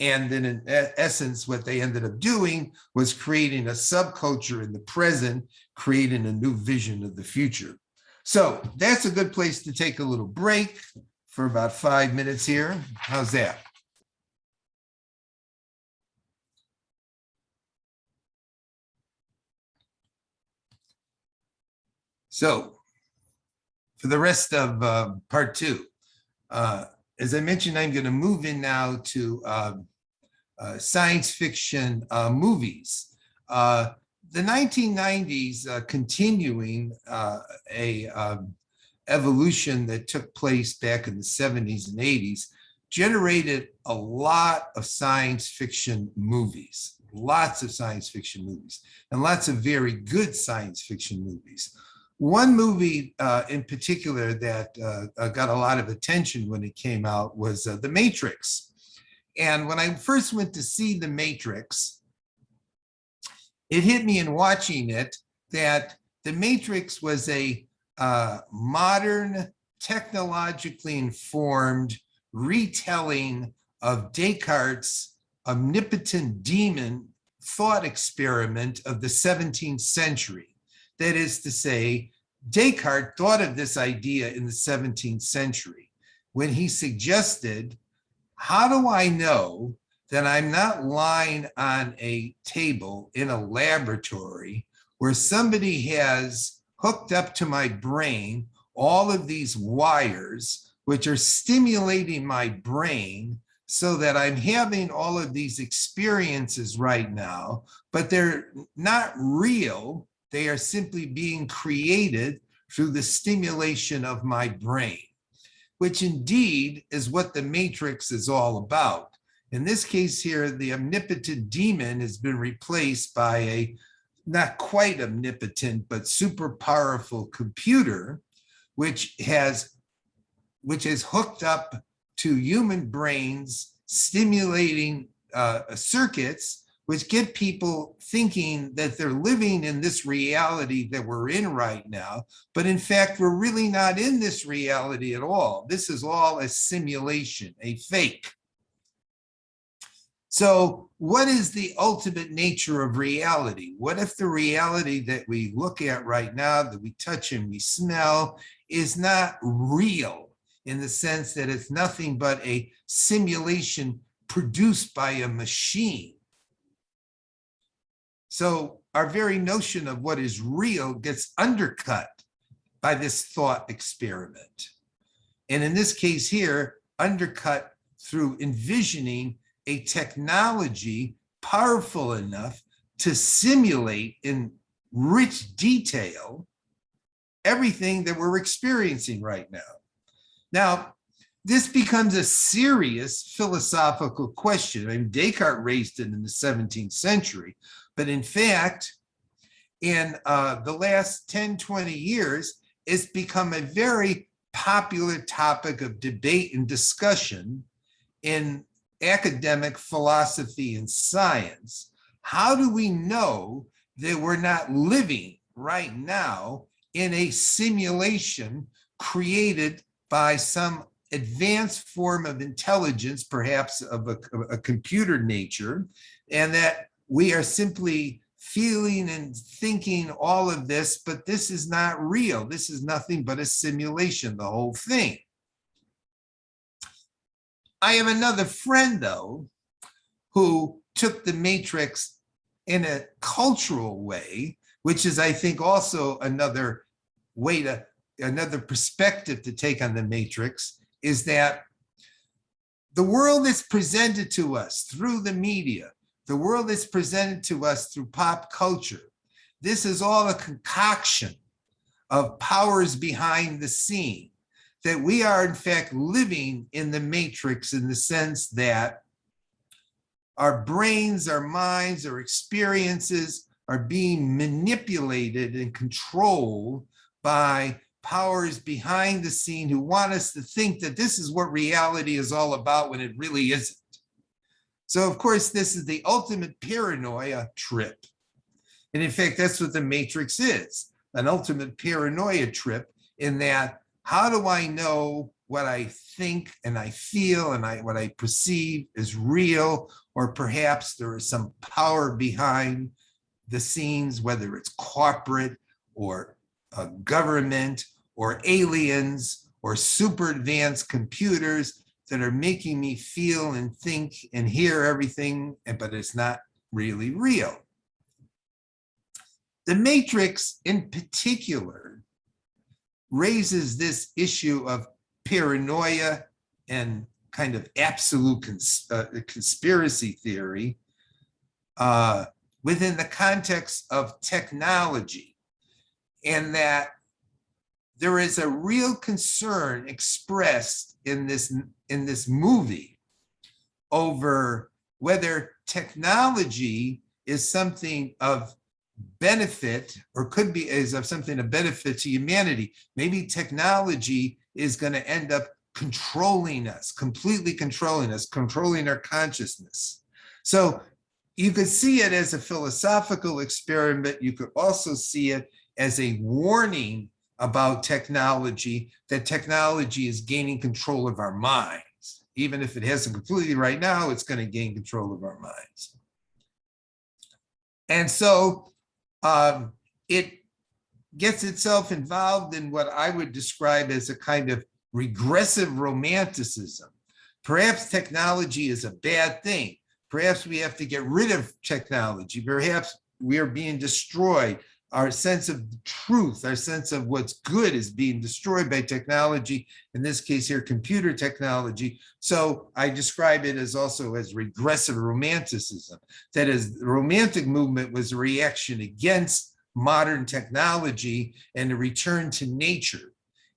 And then in essence, what they ended up doing was creating a subculture in the present, creating a new vision of the future. So that's a good place to take a little break for about 5 minutes here. How's that? So for the rest of part two, as I mentioned, I'm going to move in now to science fiction movies. The 1990s, continuing a evolution that took place back in the 70s and 80s, generated a lot of science fiction movies, lots of science fiction movies, and lots of very good science fiction movies. One movie in particular that got a lot of attention when it came out was The Matrix. And when I first went to see The Matrix, it hit me in watching it that The Matrix was a modern, technologically informed retelling of Descartes' omnipotent demon thought experiment of the 17th century. That is to say, Descartes thought of this idea in the 17th century when he suggested, how do I know that I'm not lying on a table in a laboratory where somebody has hooked up to my brain all of these wires, which are stimulating my brain so that I'm having all of these experiences right now, but they're not real. They are simply being created through the stimulation of my brain, which indeed is what the Matrix is all about. In this case here, the omnipotent demon has been replaced by a not quite omnipotent, but super powerful computer, which has hooked up to human brains, stimulating circuits, which get people thinking that they're living in this reality that we're in right now. But in fact, we're really not in this reality at all. This is all a simulation, a fake. So what is the ultimate nature of reality? What if the reality that we look at right now, that we touch and we smell, is not real in the sense that it's nothing but a simulation produced by a machine? So our very notion of what is real gets undercut by this thought experiment. And in this case here, undercut through envisioning a technology powerful enough to simulate in rich detail everything that we're experiencing right now. Now, this becomes a serious philosophical question. I mean, Descartes raised it in the 17th century, but in fact, in the last 10, 20 years, it's become a very popular topic of debate and discussion in academic philosophy and science. How do we know that we're not living right now in a simulation created by some advanced form of intelligence, perhaps of a computer nature, and that we are simply feeling and thinking all of this, but this is not real. This is nothing but a simulation, the whole thing. I have another friend, though, who took the Matrix in a cultural way, which is, I think, also another way to, another perspective to take on the Matrix, is that the world is presented to us through the media. The world is presented to us through pop culture. This is all a concoction of powers behind the scene, that we are in fact living in the Matrix in the sense that our brains, our minds, our experiences are being manipulated and controlled by powers behind the scene who want us to think that this is what reality is all about when it really isn't. So of course, this is the ultimate paranoia trip. And in fact, that's what the Matrix is, an ultimate paranoia trip, in that how do I know what I think and I feel and what I perceive is real, or perhaps there is some power behind the scenes, whether it's corporate or government or aliens or super advanced computers that are making me feel and think and hear everything, but it's not really real. The Matrix in particular raises this issue of paranoia and kind of absolute conspiracy theory within the context of technology, and that there is a real concern expressed in this movie over whether technology is something of benefit, or could be is of something of benefit to humanity. Maybe technology is going to end up controlling us, completely controlling us, controlling our consciousness. So you could see it as a philosophical experiment. You could also see it as a warning about technology, that technology is gaining control of our minds. Even if it hasn't completely right now, it's going to gain control of our minds. And so it gets itself involved in what I would describe as a kind of regressive romanticism. Perhaps technology is a bad thing. Perhaps we have to get rid of technology. Perhaps we are being destroyed. Our sense of truth, our sense of what's good is being destroyed by technology, in this case here, computer technology. So I describe it as also as regressive romanticism. That is, the Romantic movement was a reaction against modern technology and a return to nature.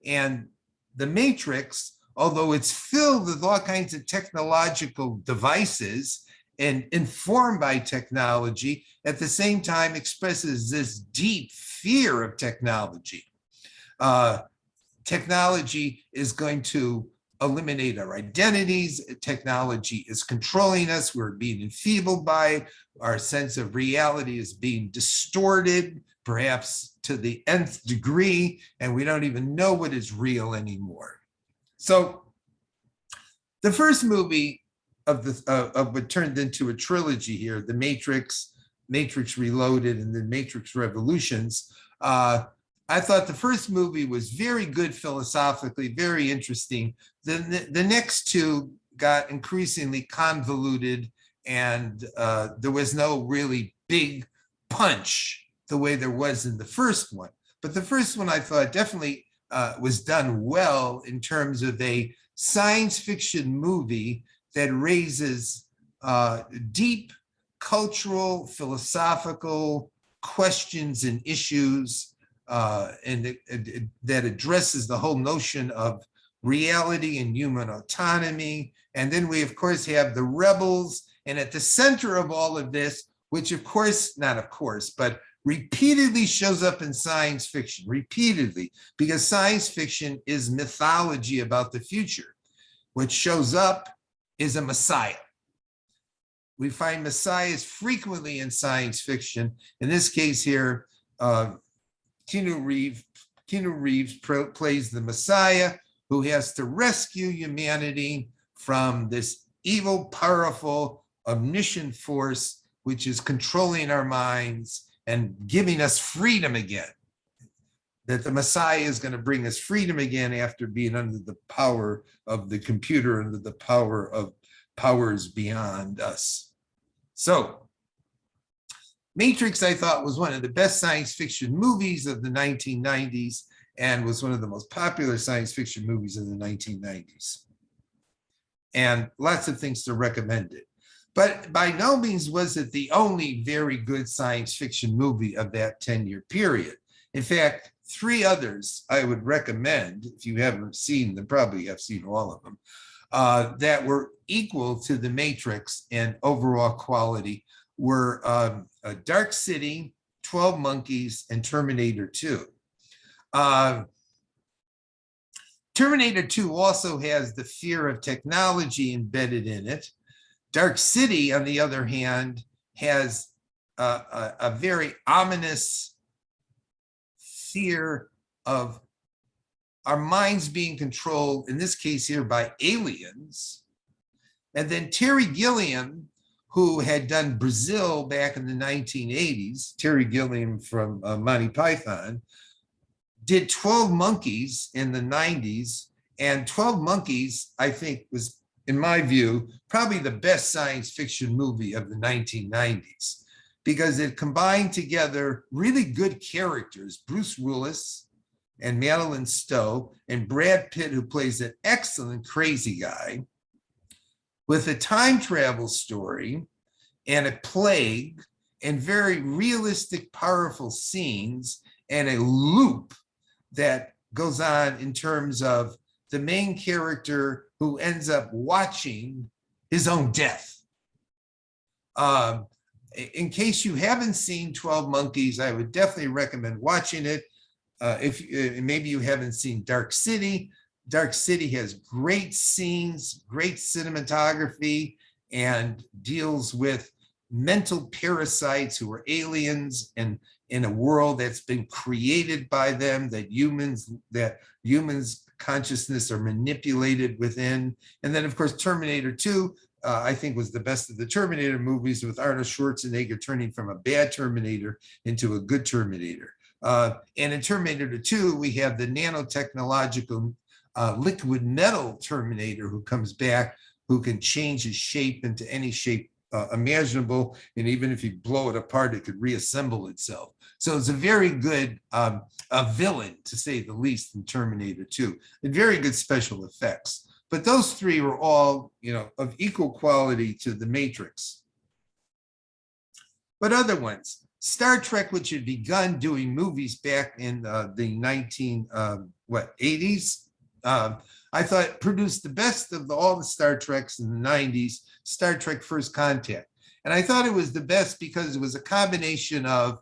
And the Matrix, although it's filled with all kinds of technological devices and informed by technology, at the same time expresses this deep fear of technology. Technology is going to eliminate our identities. Technology is controlling us. We're being enfeebled by it. Our sense of reality is being distorted, perhaps to the nth degree, and we don't even know what is real anymore. So the first movie of what turned into a trilogy here, The Matrix, Matrix Reloaded, and then Matrix Revolutions. I thought the first movie was very good philosophically, very interesting. The next two got increasingly convoluted, and there was no really big punch the way there was in the first one. But the first one I thought definitely was done well in terms of a science fiction movie that raises deep cultural, philosophical, questions and issues, and that addresses the whole notion of reality and human autonomy. And then we, of course, have the rebels. And at the center of all of this, which of course, not of course, but repeatedly shows up in science fiction, repeatedly, because science fiction is mythology about the future. What shows up is a messiah. We find messiahs frequently in science fiction. In this case here, Keanu Reeves plays the messiah who has to rescue humanity from this evil, powerful, omniscient force, which is controlling our minds and giving us freedom again. That the Messiah is going to bring us freedom again after being under the power of the computer, under the power of powers beyond us. So, Matrix, I thought, was one of the best science fiction movies of the 1990s and was one of the most popular science fiction movies of the 1990s. And lots of things to recommend it. But by no means was it the only very good science fiction movie of that 10-year period. In fact, 3 others I would recommend, if you haven't seen them, probably have seen all of them, that were equal to The Matrix in overall quality were Dark City, 12 Monkeys, and Terminator 2. Terminator 2 also has the fear of technology embedded in it. Dark City, on the other hand, has a very ominous fear of our minds being controlled, in this case here, by aliens. And then Terry Gilliam, who had done Brazil back in the 1980s, Terry Gilliam from Monty Python, did 12 Monkeys in the 90s. And 12 Monkeys, I think, was, in my view, probably the best science fiction movie of the 1990s, because it combined together really good characters, Bruce Willis and Madeline Stowe, and Brad Pitt, who plays an excellent crazy guy, with a time travel story and a plague and very realistic, powerful scenes and a loop that goes on in terms of the main character who ends up watching his own death. In case you haven't seen 12 Monkeys, I would definitely recommend watching it. If maybe you haven't seen Dark City. Dark City has great scenes, great cinematography, and deals with mental parasites who are aliens and in a world that's been created by them, that humans' consciousness are manipulated within. And then, of course, Terminator 2, I think, was the best of the Terminator movies, with Arnold Schwarzenegger turning from a bad Terminator into a good Terminator. And in Terminator 2, we have the nanotechnological liquid metal Terminator who comes back, who can change his shape into any shape imaginable. And even if you blow it apart, it could reassemble itself. So it's a very good a villain, to say the least, in Terminator 2, and very good special effects. But those 3 were all, of equal quality to The Matrix. But other ones, Star Trek, which had begun doing movies back in the 80s, I thought produced the best of all the Star Treks in the 90s, Star Trek First Contact. And I thought it was the best because it was a combination of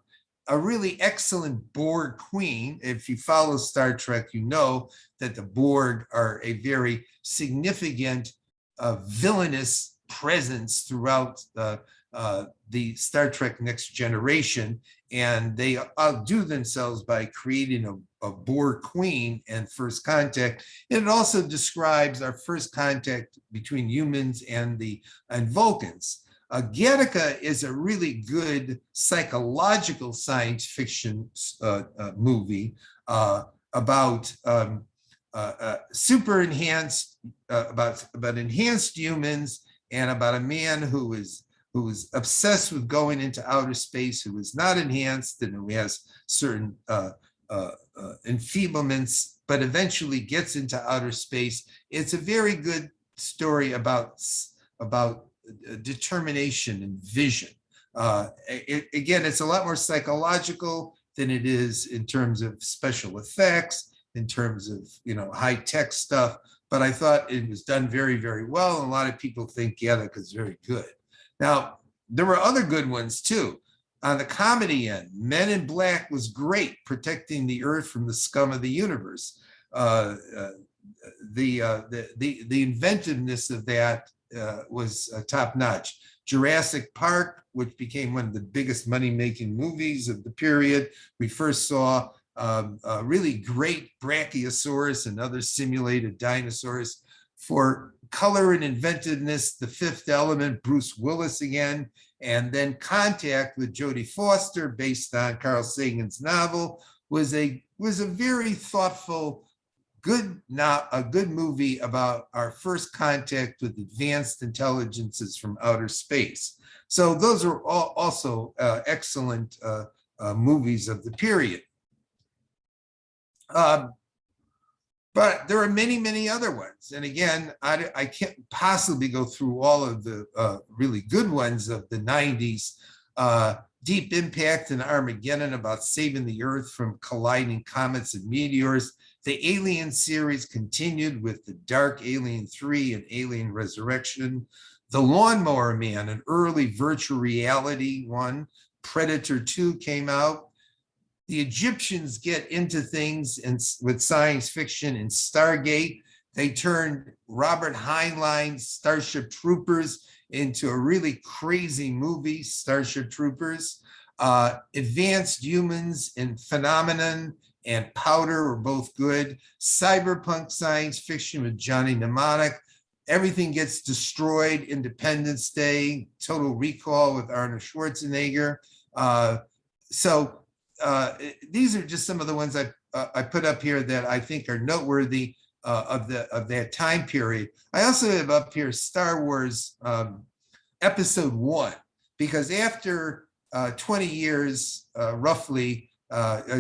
a really excellent Borg queen. If you follow Star Trek, you know that the Borg are a very significant villainous presence throughout the Star Trek Next Generation, and they outdo themselves by creating a Borg queen and First Contact. And it also describes our first contact between humans and Vulcans. Gattaca is a really good psychological science fiction movie about super enhanced, about enhanced humans, and about a man who is obsessed with going into outer space, who is not enhanced and who has certain enfeeblements, but eventually gets into outer space. It's a very good story about determination and vision. Again, it's a lot more psychological than it is in terms of special effects, in terms of, high tech stuff. But I thought it was done very, very well. And a lot of people think, yeah, that was very good. Now, there were other good ones too. On the comedy end, Men in Black was great, protecting the earth from the scum of the universe. The inventiveness of that was top notch. Jurassic Park, which became one of the biggest money-making movies of the period. We first saw a really great Brachiosaurus and other simulated dinosaurs. For color and inventiveness, The Fifth Element, Bruce Willis again, and then Contact with Jodie Foster, based on Carl Sagan's novel, was a very thoughtful, a good movie about our first contact with advanced intelligences from outer space. So those are also excellent movies of the period. But there are many, many other ones. And again, I can't possibly go through all of the really good ones of the 90s. Deep Impact and Armageddon, about saving the Earth from colliding comets and meteors. The Alien series continued with The Dark Alien 3 and Alien Resurrection. The Lawnmower Man, an early virtual reality one. Predator 2 came out. The Egyptians get into things with science fiction in Stargate. They turned Robert Heinlein's Starship Troopers into a really crazy movie, Starship Troopers. Advanced Humans in Phenomenon and Powder were both good. Cyberpunk science fiction with Johnny Mnemonic. Everything Gets Destroyed, Independence Day. Total Recall with Arnold Schwarzenegger. These are just some of the ones I put up here that I think are noteworthy of that time period. I also have up here Star Wars Episode 1, because after 20 years, roughly,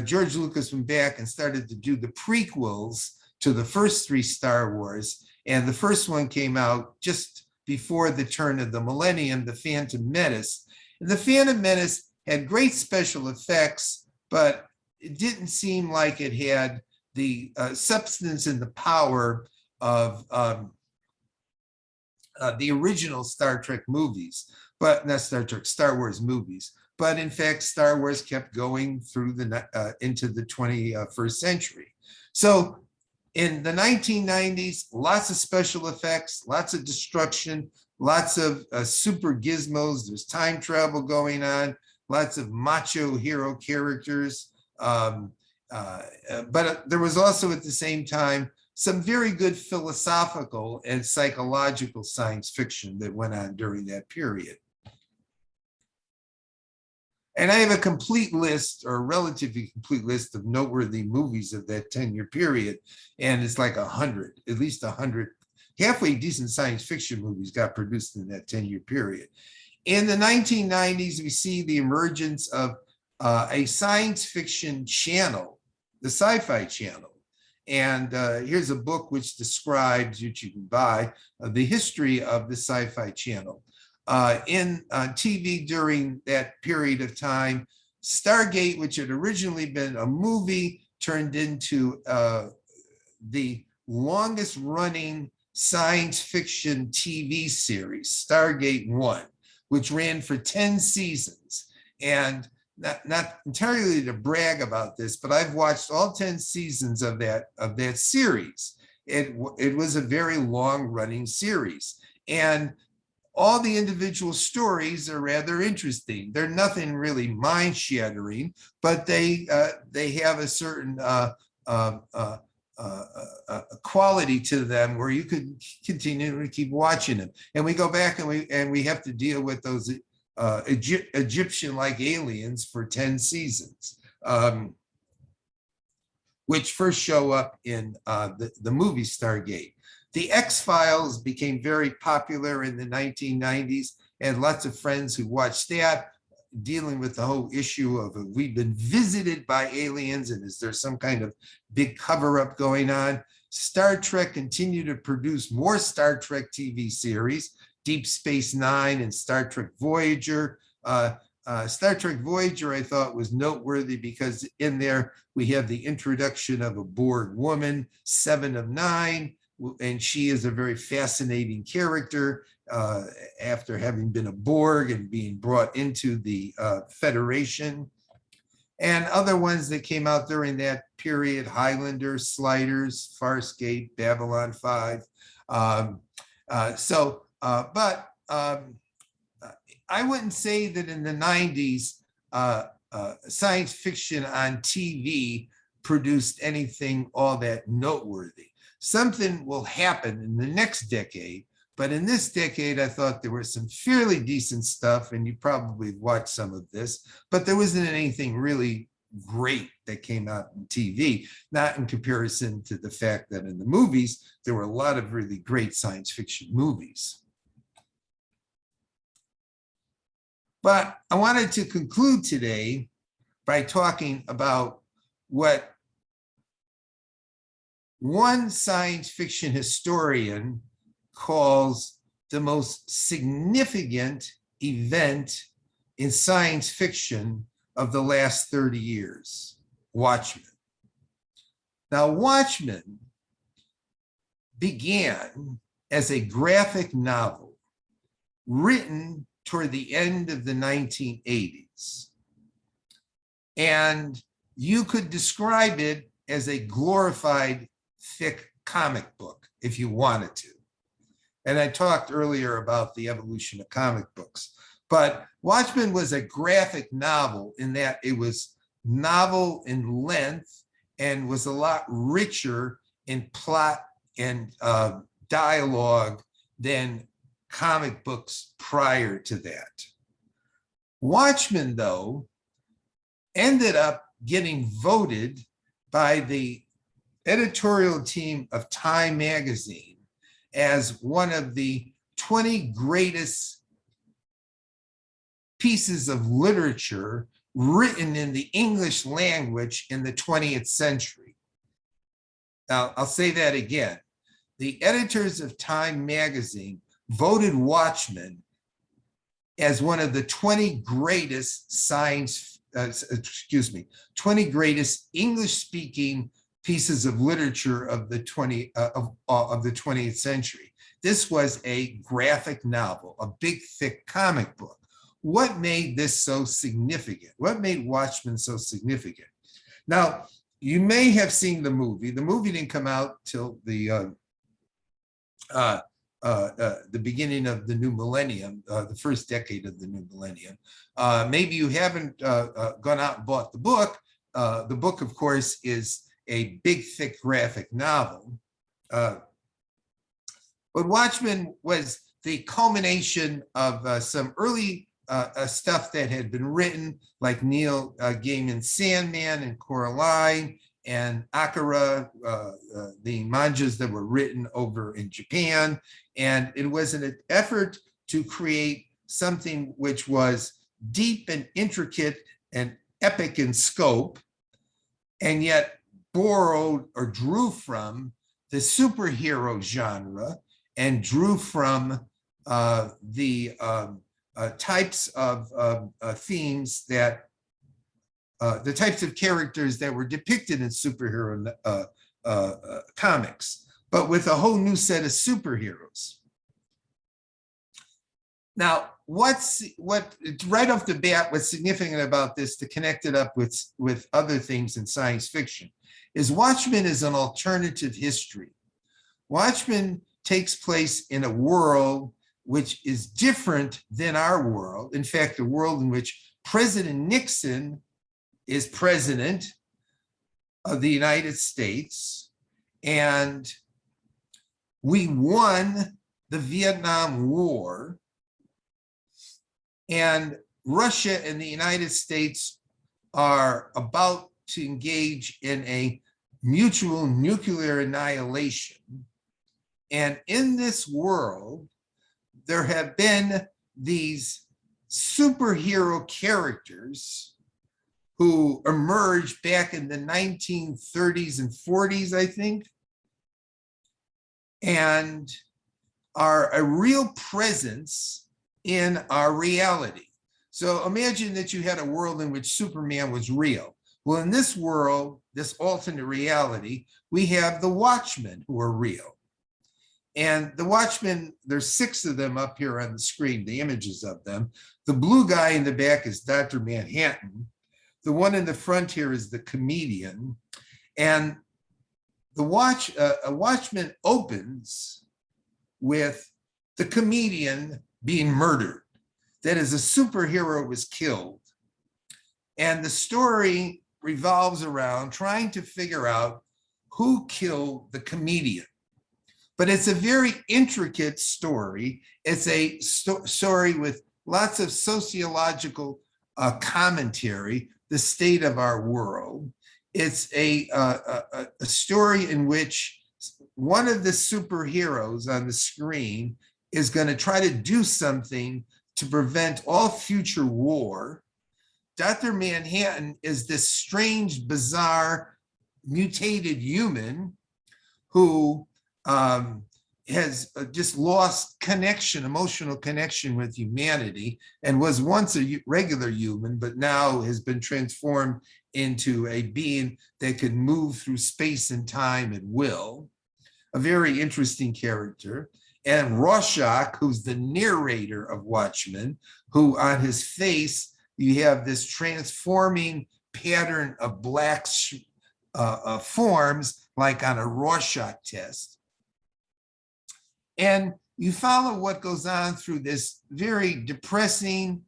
George Lucas went back and started to do the prequels to the first 3 Star Wars. And the first one came out just before the turn of the millennium, The Phantom Menace. And The Phantom Menace had great special effects, but it didn't seem like it had the substance and the power of the original Star Trek movies, but not Star Trek, Star Wars movies. But in fact, Star Wars kept going through into the 21st century. So in the 1990s, lots of special effects, lots of destruction, lots of super gizmos. There's time travel going on, lots of macho hero characters. But there was also at the same time some very good philosophical and psychological science fiction that went on during that period. And I have a complete list, or a relatively complete list, of noteworthy movies of that 10-year period. And it's like 100, at least 100 halfway decent science fiction movies got produced in that 10-year period. In the 1990s, we see the emergence of a science fiction channel, the Sci-Fi Channel. And here's a book which describes, which you can buy, the history of the Sci-Fi Channel. In TV during that period of time, Stargate, which had originally been a movie, turned into the longest running science fiction TV series, Stargate 1, which ran for 10 seasons. And not entirely to brag about this, but I've watched all 10 seasons of that series. It was a very long running series. And all the individual stories are rather interesting. They're nothing really mind-shattering, but they have a certain quality to them where you could continue to keep watching them. And we go back and we have to deal with those Egyptian-like aliens for 10 seasons, which first show up in the movie Stargate. The X-Files became very popular in the 1990s, and lots of friends who watched that, dealing with the whole issue of we've been visited by aliens, and is there some kind of big cover-up going on? Star Trek continued to produce more Star Trek TV series, Deep Space Nine and Star Trek Voyager. Star Trek Voyager, I thought, was noteworthy because in there we have the introduction of a Borg woman, 7 of 9, and she is a very fascinating character after having been a Borg and being brought into the Federation. And other ones that came out during that period, Highlander, Sliders, Farscape, Babylon 5. I wouldn't say that in the 90s, science fiction on TV produced anything all that noteworthy. Something will happen in the next decade, but in this decade, I thought there was some fairly decent stuff, and you probably watched some of this, but there wasn't anything really great that came out on TV, not in comparison to the fact that in the movies, there were a lot of really great science fiction movies. But I wanted to conclude today by talking about what one science fiction historian calls the most significant event in science fiction of the last 30 years, Watchmen. Now, Watchmen began as a graphic novel written toward the end of the 1980s. And you could describe it as a glorified thick comic book if you wanted to. And I talked earlier about the evolution of comic books, but Watchmen was a graphic novel in that it was novel in length and was a lot richer in plot and dialogue than comic books prior to that. Watchmen, though, ended up getting voted by the editorial team of Time magazine as one of the 20 greatest pieces of literature written in the English language in the 20th century. Now, I'll say that again. The editors of Time magazine voted Watchmen as one of the 20 greatest 20 greatest English-speaking pieces of literature of the 20th century. This was a graphic novel, a big, thick comic book. What made this so significant? What made Watchmen so significant? Now, you may have seen the movie. The movie didn't come out till the beginning of the new millennium, the first decade of the new millennium. Maybe you haven't gone out and bought the book. The book, of course, is a big, thick graphic novel. But Watchmen was the culmination of some early stuff that had been written, like Neil Gaiman's Sandman and Coraline and Akira, the mangas that were written over in Japan. And it was an effort to create something which was deep and intricate and epic in scope, and yet borrowed or drew from the superhero genre and drew from the types of themes that the types of characters that were depicted in superhero comics, but with a whole new set of superheroes. Now, what right off the bat, what's significant about this, to connect it up with other things in science fiction, is Watchmen is an alternative history. Watchmen takes place in a world which is different than our world. In fact, a world in which President Nixon is president of the United States, and we won the Vietnam War, and Russia and the United States are about to engage in a mutual nuclear annihilation. And in this world, there have been these superhero characters who emerged back in the 1930s and 40s, I think, and are a real presence in our reality. So imagine that you had a world in which Superman was real. Well, in this world, this alternate reality, we have the Watchmen who are real. And the Watchmen, there's 6 of them up here on the screen, the images of them. The blue guy in the back is Dr. Manhattan. The one in the front here is the comedian. And a Watchman opens with the comedian being murdered. That is, a superhero was killed. And the story revolves around trying to figure out who killed the comedian. But it's a very intricate story. It's a story with lots of sociological commentary, the state of our world. It's a story in which one of the superheroes on the screen is going to try to do something to prevent all future war. Dr. Manhattan is this strange, bizarre, mutated human who has just lost connection, emotional connection with humanity, and was once a regular human, but now has been transformed into a being that can move through space and time at will. A very interesting character. And Rorschach, who's the narrator of Watchmen, who on his face, you have this transforming pattern of black forms, like on a Rorschach test. And you follow what goes on through this very depressing,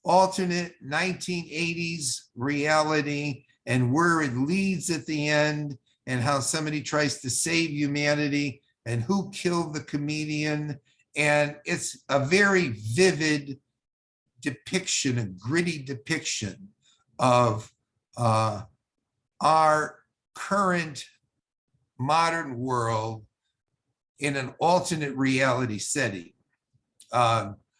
alternate 1980s reality, and where it leads at the end, and how somebody tries to save humanity, and who killed the comedian. And it's a very vivid depiction, a gritty depiction of our current modern world in an alternate reality setting.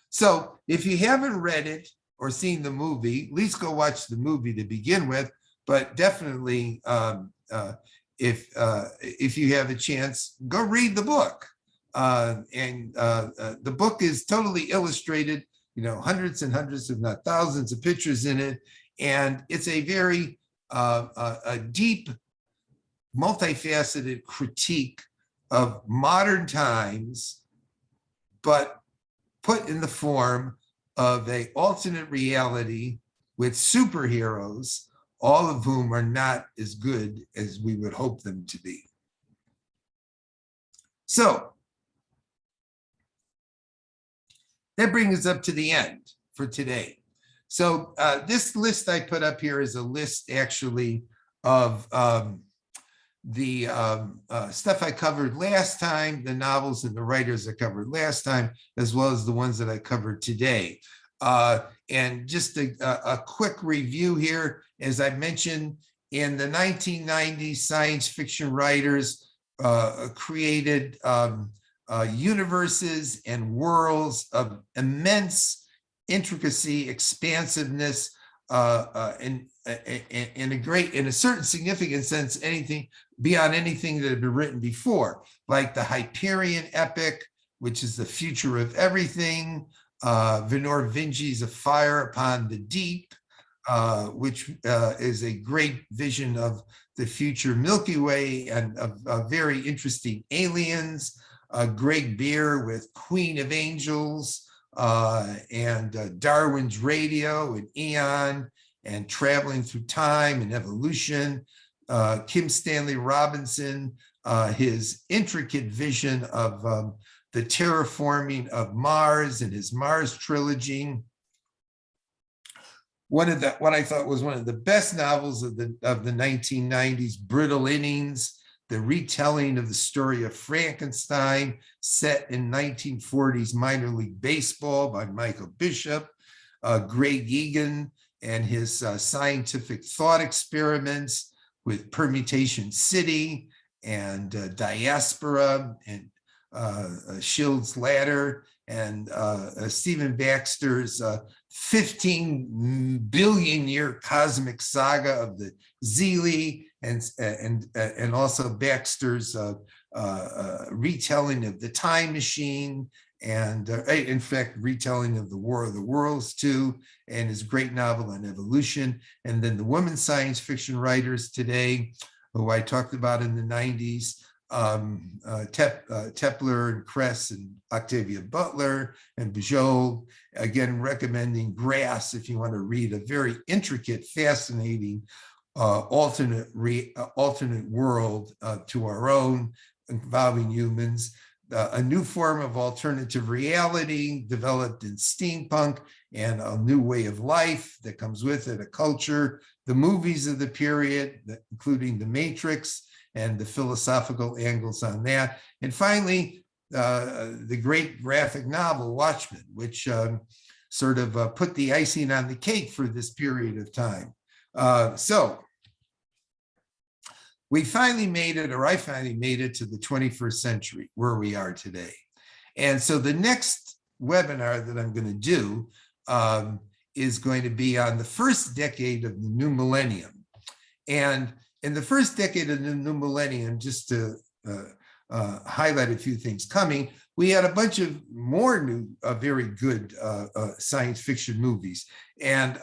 So if you haven't read it or seen the movie, at least go watch the movie to begin with, but definitely if you have a chance, go read the book. The book is totally illustrated, hundreds and hundreds, if not thousands of pictures in it. And it's a very a deep, multifaceted critique of modern times, but put in the form of an alternate reality with superheroes, all of whom are not as good as we would hope them to be. So that brings us up to the end for today. So this list I put up here is a list actually of the stuff I covered last time, the novels and the writers I covered last time, as well as the ones that I covered today. And just a quick review here, as I mentioned, in the 1990s, science fiction writers created universes and worlds of immense intricacy, expansiveness, in a certain significant sense, anything beyond anything that had been written before, like the Hyperion epic, which is the future of everything, Vinor Vinci's A Fire Upon the Deep, which is a great vision of the future Milky Way and of very interesting aliens, Greg Beer with Queen of Angels, and Darwin's Radio and Eon, and Traveling Through Time and Evolution. Kim Stanley Robinson, his intricate vision of the terraforming of Mars and his Mars trilogy. What I thought was one of the best novels of the 1990s, Brittle Innings, the retelling of the story of Frankenstein, set in 1940s minor league baseball by Michael Bishop. Greg Egan and his scientific thought experiments with Permutation City and Diaspora and Schild's Ladder, and Stephen Baxter's 15 billion year cosmic saga of the Zeely, and also Baxter's retelling of the Time Machine, and in fact, retelling of the War of the Worlds too, and his great novel on evolution. And then the women science fiction writers today, who I talked about in the 90s, Tepper and Kress and Octavia Butler and Bujold, again, recommending Grass if you want to read a very intricate, fascinating alternate world to our own, involving humans. A new form of alternative reality developed in steampunk, and a new way of life that comes with it, a culture, the movies of the period, including The Matrix, and the philosophical angles on that. And finally, the great graphic novel, Watchmen, which sort of put the icing on the cake for this period of time. So we finally made it, or I finally made it to the 21st century, where we are today. And so the next webinar that I'm going to do is going to be on the first decade of the new millennium. And in the first decade of the new millennium, just to highlight a few things coming, we had a bunch of more new, very good science fiction movies. And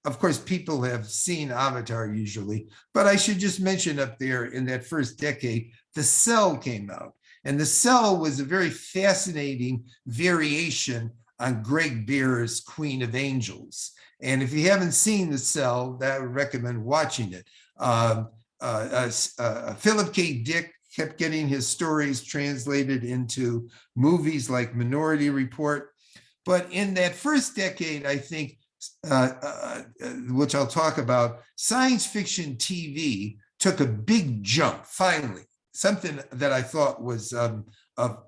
of course, people have seen Avatar usually, but I should just mention up there in that first decade, The Cell came out. And The Cell was a very fascinating variation on Greg Bear's Queen of Angels. And if you haven't seen The Cell, I would recommend watching it. Philip K. Dick kept getting his stories translated into movies like Minority Report. But in that first decade, I think, which I'll talk about, science fiction TV took a big jump, finally, something that I thought was of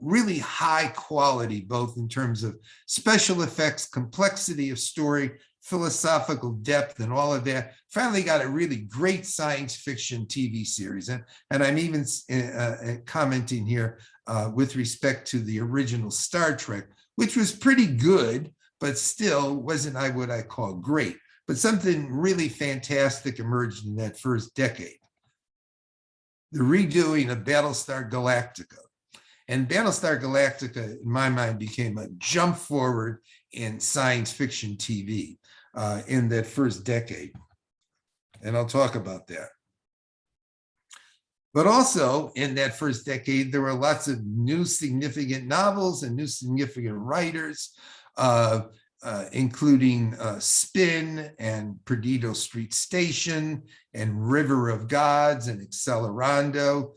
really high quality, both in terms of special effects, complexity of story, philosophical depth, and all of that. Finally got a really great science fiction TV series. And I'm even commenting here with respect to the original Star Trek, which was pretty good, but still wasn't what I call great. But something really fantastic emerged in that first decade. The redoing of Battlestar Galactica. And Battlestar Galactica, in my mind, became a jump forward in science fiction TV in that first decade. And I'll talk about that. But also in that first decade, there were lots of new significant novels and new significant writers, including Spin and Perdido Street Station and River of Gods and Accelerando.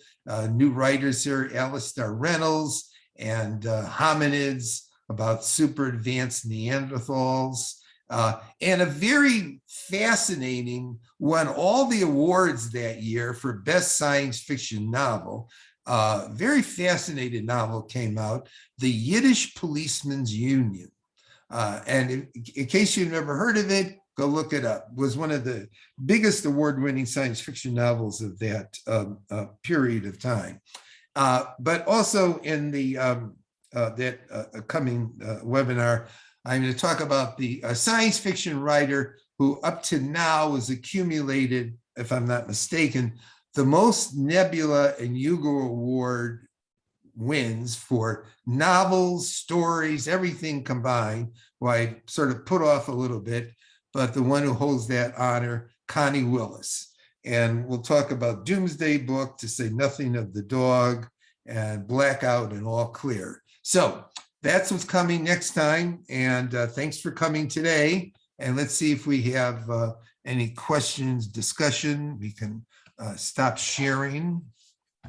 New writers here, Alistair Reynolds and Hominids, about super advanced Neanderthals. And a very fascinating, won all the awards that year for best science fiction novel. Very fascinating novel came out, The Yiddish Policeman's Union. And in case you've never heard of it, go look it up. It was one of the biggest award-winning science fiction novels of that period of time. But also in the coming webinar, I'm going to talk about the science fiction writer who up to now has accumulated, if I'm not mistaken, the most Nebula and Hugo Award wins for novels, stories, everything combined, who I sort of put off a little bit, but the one who holds that honor, Connie Willis. And we'll talk about Doomsday Book, to say nothing of The Dog, and Blackout and All Clear. So that's what's coming next time. And thanks for coming today. And let's see if we have any questions, discussion. We can stop sharing.